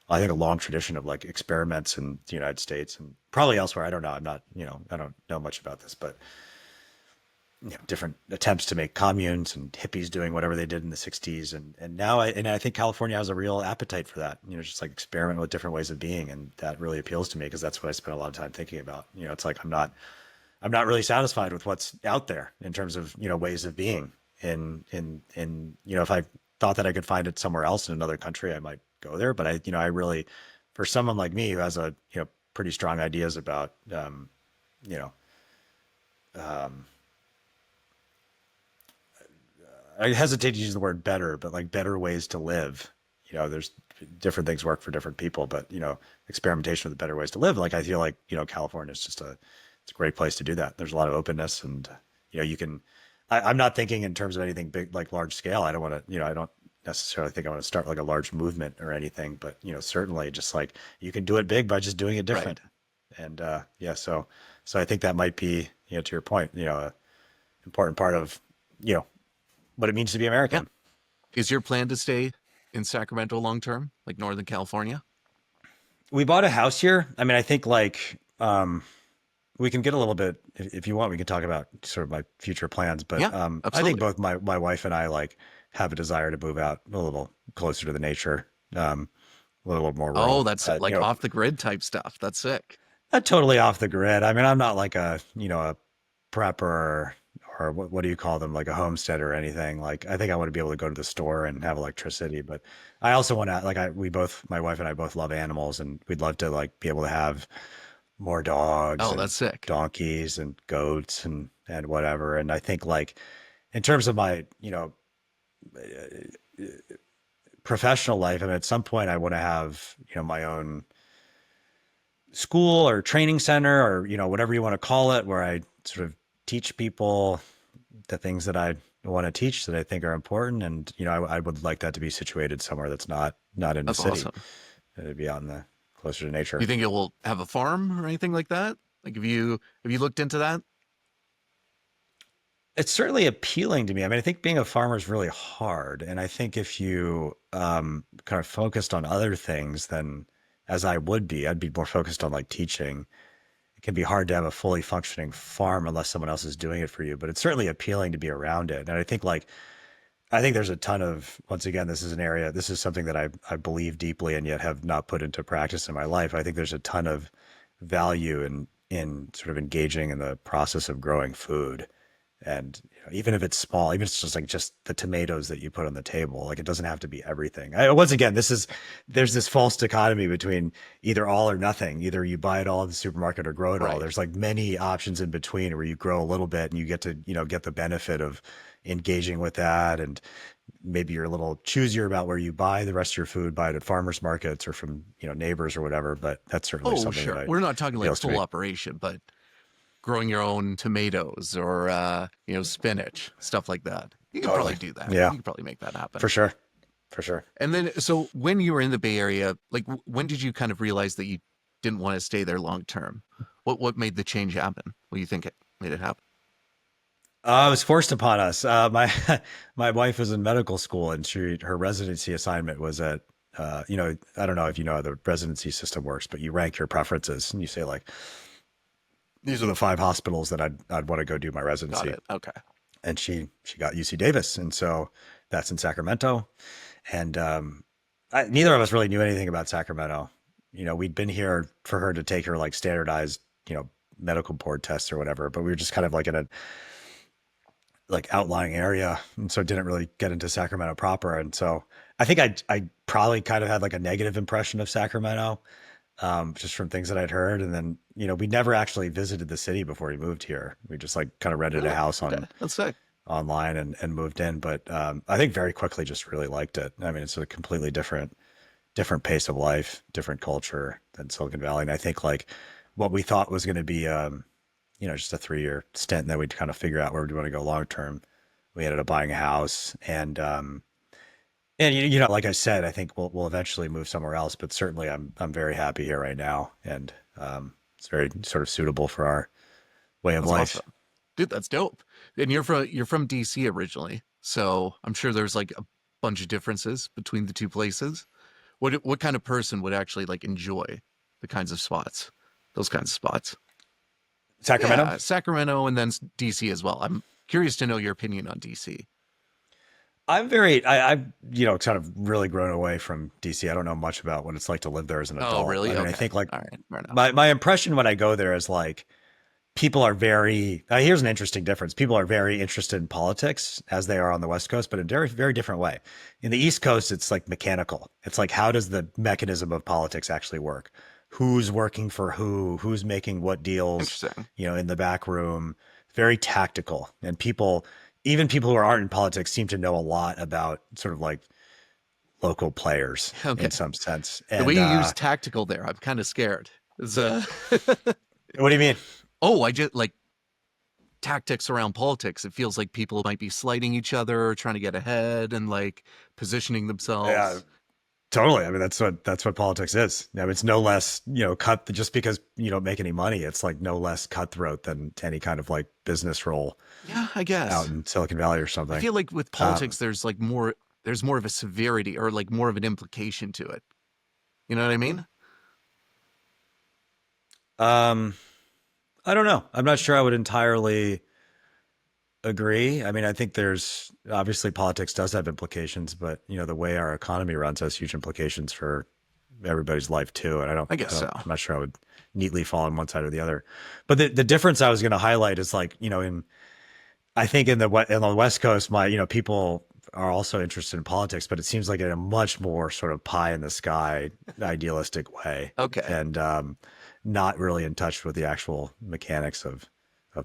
I think, a long tradition of like experiments in the United States and probably elsewhere. I don't know. I'm not, you know, I don't know much about this, but you know, different attempts to make communes and hippies doing whatever they did in the 60s. And now I think California has a real appetite for that, you know, just like experiment with different ways of being. And that really appeals to me because that's what I spent a lot of time thinking about. You know, it's like, I'm not really satisfied with what's out there in terms of, you know, ways of being you know, if I thought that I could find it somewhere else in another country, I might go there. But I really, for someone like me who has pretty strong ideas about, you know, um, I hesitate to use the word better, but like better ways to live. There's different things work for different people, but experimentation with better ways to live. Like I feel like California is it's a great place to do that. There's a lot of openness, and you can. I'm not thinking in terms of anything big, like large scale. I don't want to, I don't necessarily think I want to start like a large movement or anything, but certainly just like you can do it big by just doing it Right. different. And yeah, so I think that might be, to your point, a important part of, what it means to be Yeah. American. Is your plan to stay in Sacramento long term, like Northern California? We bought a house here. I mean, I think like we can get a little bit if you want. We can talk about sort of my future plans, but Yeah, I think absolutely. both my wife and I like have a desire to move out a little closer to the nature, a little more Oh, rural. that's like off the grid type stuff. That's sick. Not totally off the grid. I mean, I'm not like a prepper or what do you call them, like a homesteader or anything. Like, I think I want to be able to go to the store and have electricity, but I also want to, like, my wife and I both love animals, and we'd love to like be able to have more dogs Oh, and that's sick. donkeys and goats and whatever. And I think like in terms of my, professional life, I mean, at some point I want to have, my own school or training center or whatever you want to call it, where I sort of teach people the things that I want to teach that I think are important. And I would like that to be situated somewhere that's not in the That's city. awesome. It'd be out in the closer to Do you nature. think it will have a farm or anything like that? Like, have you looked into that? It's certainly appealing to me. I mean, I think being a farmer is really hard, and I think if you kind of focused on other things, then as I would be, I'd be more focused on like teaching. It can be hard to have a fully functioning farm unless someone else is doing it for you, but it's certainly appealing to be around it. And I think there's a ton of, once again, this is something that I believe deeply and yet have not put into practice in my life. I think there's a ton of value in sort of engaging in the process of growing food. And even if it's small, even if it's just the tomatoes that you put on the table, like it doesn't have to be everything. Once again, there's this false dichotomy between either all or nothing. Either you buy it all at the supermarket or grow it all. Right. There's like many options in between where you grow a little bit and you get to, get the benefit of engaging with that. And maybe you're a little choosier about where you buy the rest of your food, buy it at farmers markets or from, neighbors or whatever. But that's certainly Oh, something that sure. We're not talking like appeals to full me. operation, but growing your own tomatoes or spinach, stuff like that. You could probably Totally. do that. Yeah, You could probably make that happen. for sure. For sure. And then, so when you were in the Bay Area, like when did you kind of realize that you didn't want to stay there long term? What made the change happen? What do you think it made it happen? It was forced upon us. My my wife was in medical school, and her residency assignment was at I don't know if you know how the residency system works, but you rank your preferences and you say like these are the 5 hospitals that I'd want to go do my Got residency. it. Okay. And she got UC Davis, and so that's in Sacramento. And neither of us really knew anything about Sacramento. We'd been here for her to take her like standardized medical board tests or whatever, but we were just kind of like in a like outlying area, and so didn't really get into Sacramento proper. And so I think I probably kind of had like a negative impression of Sacramento, just from things that I'd heard. And then we never actually visited the city before we moved here. We just like kind of rented a Really? house Okay. That's sick. online and moved in. But I think very quickly just really liked it. I mean, it's a completely different pace of life, different culture than Silicon Valley. And I think like what we thought was going to be just a 3-year stint, and then we'd kind of figure out where we want to go long term. We ended up buying a house, and like I said, I think we'll eventually move somewhere else. But certainly, I'm very happy here right now, and it's very sort of suitable for our way of That's life. awesome. Dude, that's dope. And you're from DC originally. So I'm sure there's like a bunch of differences between the two places. What kind of person would actually like enjoy the kinds of spots? Those kinds of spots. Sacramento. Yeah, Sacramento and then DC as well. I'm curious to know your opinion on DC. I've kind of really grown away from DC. I don't know much about what it's like to live there as an Oh, adult. I really? mean, I Okay. think like All right. Fair enough. my impression when I go there is like people are very, here's an interesting difference. People are very interested in politics as they are on the West Coast, but in a very, very different way. In the East Coast, it's like mechanical. It's like, how does the mechanism of politics actually work? Who's working for who? Who's making what deals, Interesting. in the back room? Very tactical. And people, even people who aren't in politics, seem to know a lot about sort of like local players Okay. in some sense. The way And you use tactical there, I'm kind of scared. It's, what do you mean? oh, I just like tactics around politics. It feels like people might be slighting each other, trying to get ahead, and like positioning Yeah, themselves. totally. I mean, that's what politics is. I mean, it's no less, cut just because you don't make any money. It's like no less cutthroat than any kind of like business role Yeah, I out guess. in Silicon Valley or I something. feel like with Um, politics, there's more of a severity or like more of an implication to it. You know what I mean? um, I don't know. I'm not sure I would entirely agree. I mean, I think there's obviously politics does have implications, but the way our economy runs has huge implications for everybody's life too. And I guess so. I'm not sure I would neatly fall on one side or the other. But the difference I was going to highlight is like, I think in the West Coast, people are also interested in politics, but it seems like in a much more sort of pie in the sky, idealistic way, Okay. and not really in touch with the actual mechanics of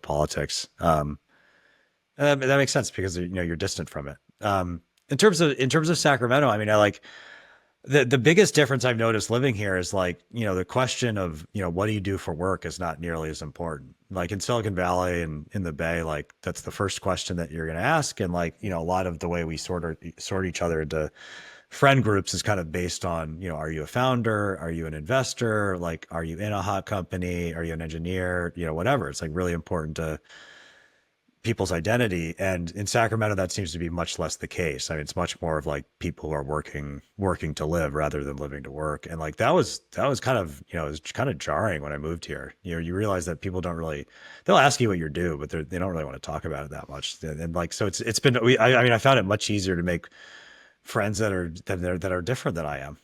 politics. That makes sense because you're distant from it. In terms of Sacramento, I mean, I like the biggest difference I've noticed living here is like, the question of, what do you do for work is not nearly as important. Like in Silicon Valley and in the Bay, like that's the first question that you're going to ask. And like, a lot of the way we sort each other into friend groups is kind of based on, are you a founder? Are you an investor? Like, are you in a hot company? Are you an engineer? Whatever. It's like really important to people's identity. And in Sacramento, that seems to be much less the case. I mean, it's much more of like people who are working to live rather than living to work. And like that was kind of, it was kind of jarring when I moved here. You realize that people don't really, they'll ask you what you do, but they don't really want to talk about it that much. And like, so it's been, I mean, I found it much easier to make friends that are different than I am.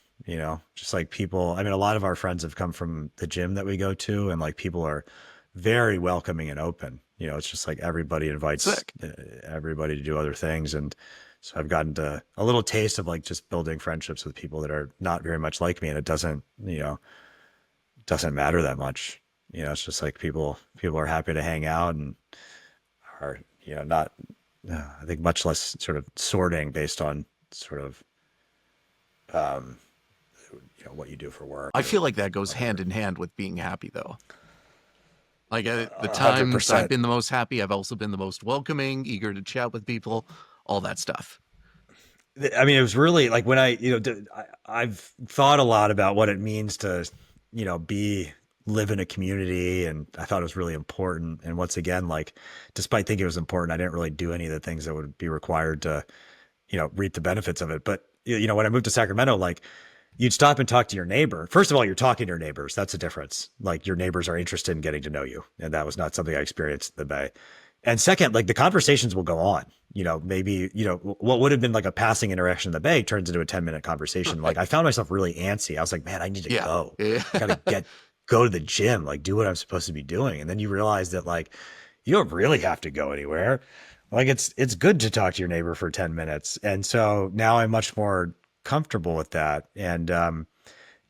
Just like people. I mean, a lot of our friends have come from the gym that we go to, and like people are very welcoming and open. It's just like everybody invites Sick. everybody to do other things, and so I've gotten to a little taste of like just building friendships with people that are not very much like me, and it doesn't matter that much. It's just like people are happy to hang out and are not. I think much less sort of sorting based on sort of um, what you do for work I or feel like that goes hand whatever. in hand with being happy, thow. Like the 100%. times I've been the most happy, I've also been the most welcoming, eager to chat with people, all that stuff. I mean, it was really like when I've thought a lot about what it means to, live in a community. And I thought it was really important. And once again, like, despite thinking it was important, I didn't really do any of the things that would be required to, reap the benefits of it. But, when I moved to Sacramento, like, you'd stop and talk to your neighbor. First of all, you're talking to your neighbors. That's a difference. Like your neighbors are interested in getting to know you. And that was not something I experienced in the Bay. And second, like the conversations will go on. Maybe, what would have been like a passing interaction in the Bay turns into a 10-minute conversation. Like Right. I found myself really antsy. I was like, man, I need to Yeah. go. Yeah. I gotta go to the gym, like do what I'm supposed to be doing. And then you realize that like you don't really have to go anywhere. Like it's good to talk to your neighbor for 10 minutes. And so now I'm much more comfortable with that. And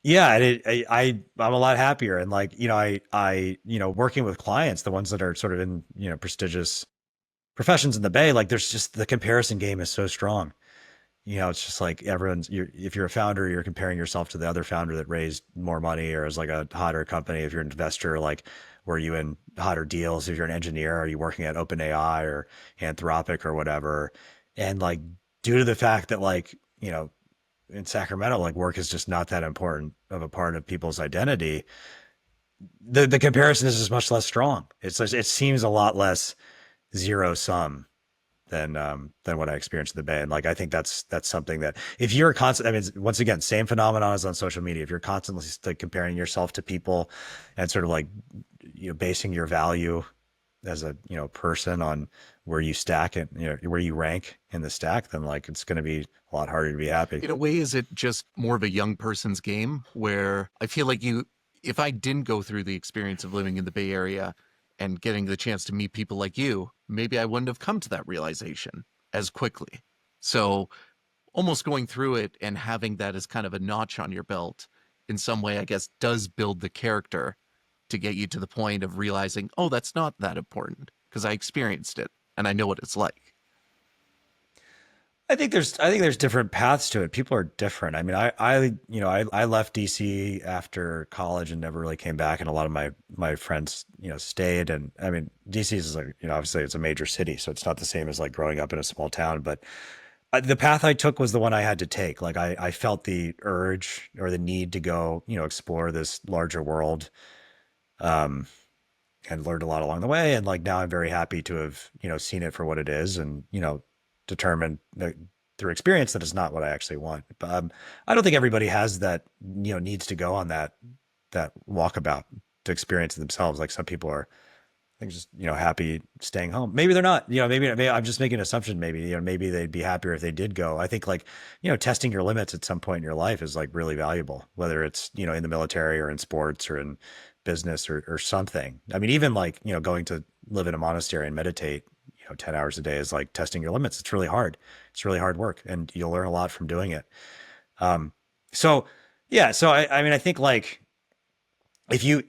yeah, and I'm a lot happier. And like, working with clients, the ones that are sort of in, prestigious professions in the Bay, like there's just the comparison game is so strong. It's just like if you're a founder, you're comparing yourself to the other founder that raised more money or is like a hotter company. If you're an investor, like were you in hotter deals? If you're an engineer, are you working at OpenAI or Anthropic or whatever? And like due to the fact that like, in Sacramento, like work is just not that important of a part of people's identity. The comparison is just much less strong. It seems a lot less zero sum than what I experienced in the Bay. And like I think that's something that if you're constant, I mean, once again, same phenomenon as on social media. If you're constantly like comparing yourself to people and sort of like basing your value as a person on where you stack it, where you rank in the stack, then like it's going to be a lot harder to be happy. In a way, is it just more of a young person's game where I feel like if I didn't go through the experience of living in the Bay Area, and getting the chance to meet people like you, maybe I wouldn't have come to that realization as quickly. So almost going through it and having that as kind of a notch on your belt in some way, I guess, does build the character to get you to the point of realizing, oh, that's not that important because I experienced it and I know what it's like. I think there's different paths to it. People are different. I mean, I left DC after college and never really came back, and a lot of my friends, stayed. And I mean, DC is like, obviously it's a major city, so it's not the same as like growing up in a small town. But the path I took was the one I had to take. Like I felt the urge or the need to go, explore this larger world, um, and learned a lot along the way. And like now I'm very happy to have, seen it for what it is, and determined that through experience that it's not what I actually want. But I don't think everybody has that, needs to go on that walkabout to experience it themselves. Like some people are, I think, just happy staying home. Maybe they're not. Maybe I'm just making an assumption. Maybe they'd be happier if they did go. I think like testing your limits at some point in your life is like really valuable, whether it's in the military or in sports or in business or something. I mean, even like going to live in a monastery and meditate 10 hours a day is like testing your limits. It's really hard. It's really hard work, and you'll learn a lot from doing it. Um, so yeah, so I mean, I think like if you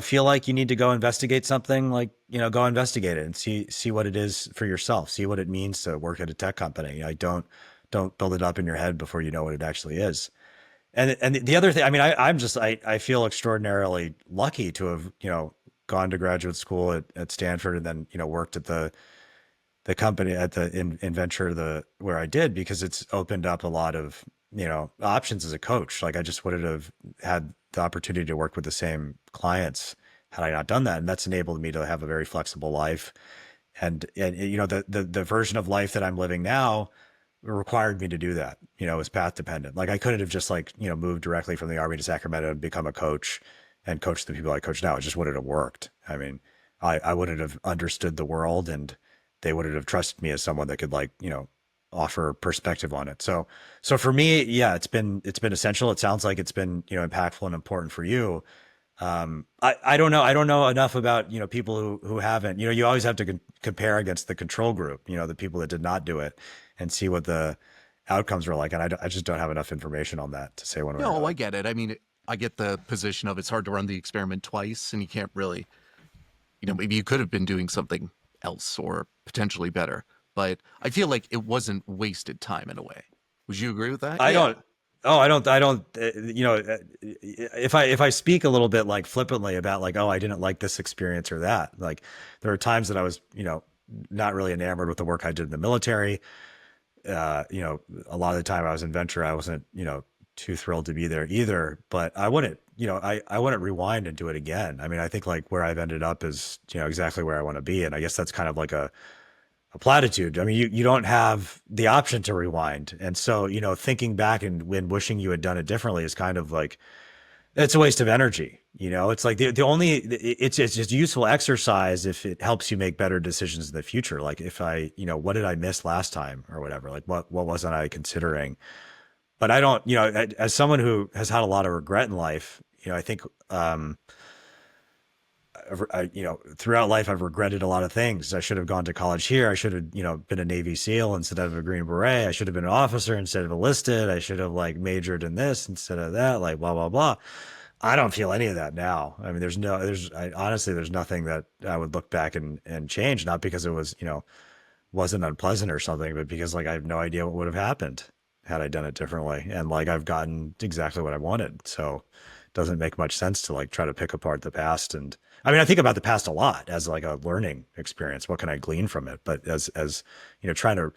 feel like you need to go investigate something, like go investigate it and see what it is for yourself. See what it means to work at a tech company. I don't build it up in your head before you know what it actually is. And the other thing, I mean, I feel extraordinarily lucky to have gone to graduate school at Stanford, and then worked at the company at the in venture the where I did, because it's opened up a lot of options as a coach. Like I just wouldn't have had the opportunity to work with the same clients had I not done that, and that's enabled me to have a very flexible life. And the version of life that I'm living now required me to do that. It was path dependent. Like I couldn't have just like moved directly from the army to Sacramento and become a coach and coach the people I coach now. It just wouldn't have worked. I mean, I wouldn't have understood the world, and they wouldn't have trusted me as someone that could like offer perspective on it. So for me, yeah, it's been essential. It sounds like it's been impactful and important for you. I don't know. I don't know enough about people who haven't. You always have to compare against the control group. The people that did not do it, and see what the outcomes were like. And I just don't have enough information on that to say one way or No, another. I get it. I mean, I get the position of it's hard to run the experiment twice, and you can't really, maybe you could have been doing something else or potentially better. But I feel like it wasn't wasted time in a way. Would you agree with that? I Yeah. don't. Oh, I don't. If I speak a little bit like flippantly about like, oh, I didn't like this experience or that. Like there are times that I was not really enamored with the work I did in the military. A lot of the time I was in venture, I wasn't too thrilled to be there either. But I wouldn't. I wouldn't rewind and do it again. I mean, I think like where I've ended up is exactly where I want to be, and I guess that's kind of like a platitude. I mean, you don't have the option to rewind. And so, thinking back and when wishing you had done it differently is kind of like, it's a waste of energy. It's like the only, it's just useful exercise if it helps you make better decisions in the future. Like if what did I miss last time or whatever? Like what wasn't I considering? But I don't, as someone who has had a lot of regret in life, I think, throughout life, I've regretted a lot of things. I should have gone to college here. I should have, been a Navy SEAL instead of a Green Beret. I should have been an officer instead of enlisted. I should have like majored in this instead of that, like blah, blah, blah. I don't feel any of that now. I mean, honestly, there's nothing that I would look back and change, not because it was, wasn't unpleasant or something, but because like I have no idea what would have happened had I done it differently. And like I've gotten exactly what I wanted. So it doesn't make much sense to like try to pick apart the past. And I mean, I think about the past a lot as like a learning experience. What can I glean from it? But as trying to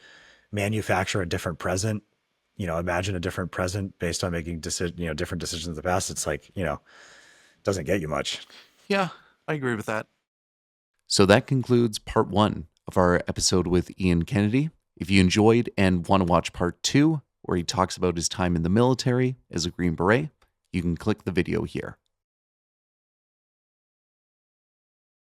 manufacture a different present, imagine a different present based on making different decisions in the past. It's like, doesn't get you much. Yeah, I agree with that. So that concludes part 1 of our episode with Ian Kennedy. If you enjoyed and want to watch part 2, where he talks about his time in the military as a Green Beret, you can click the video here.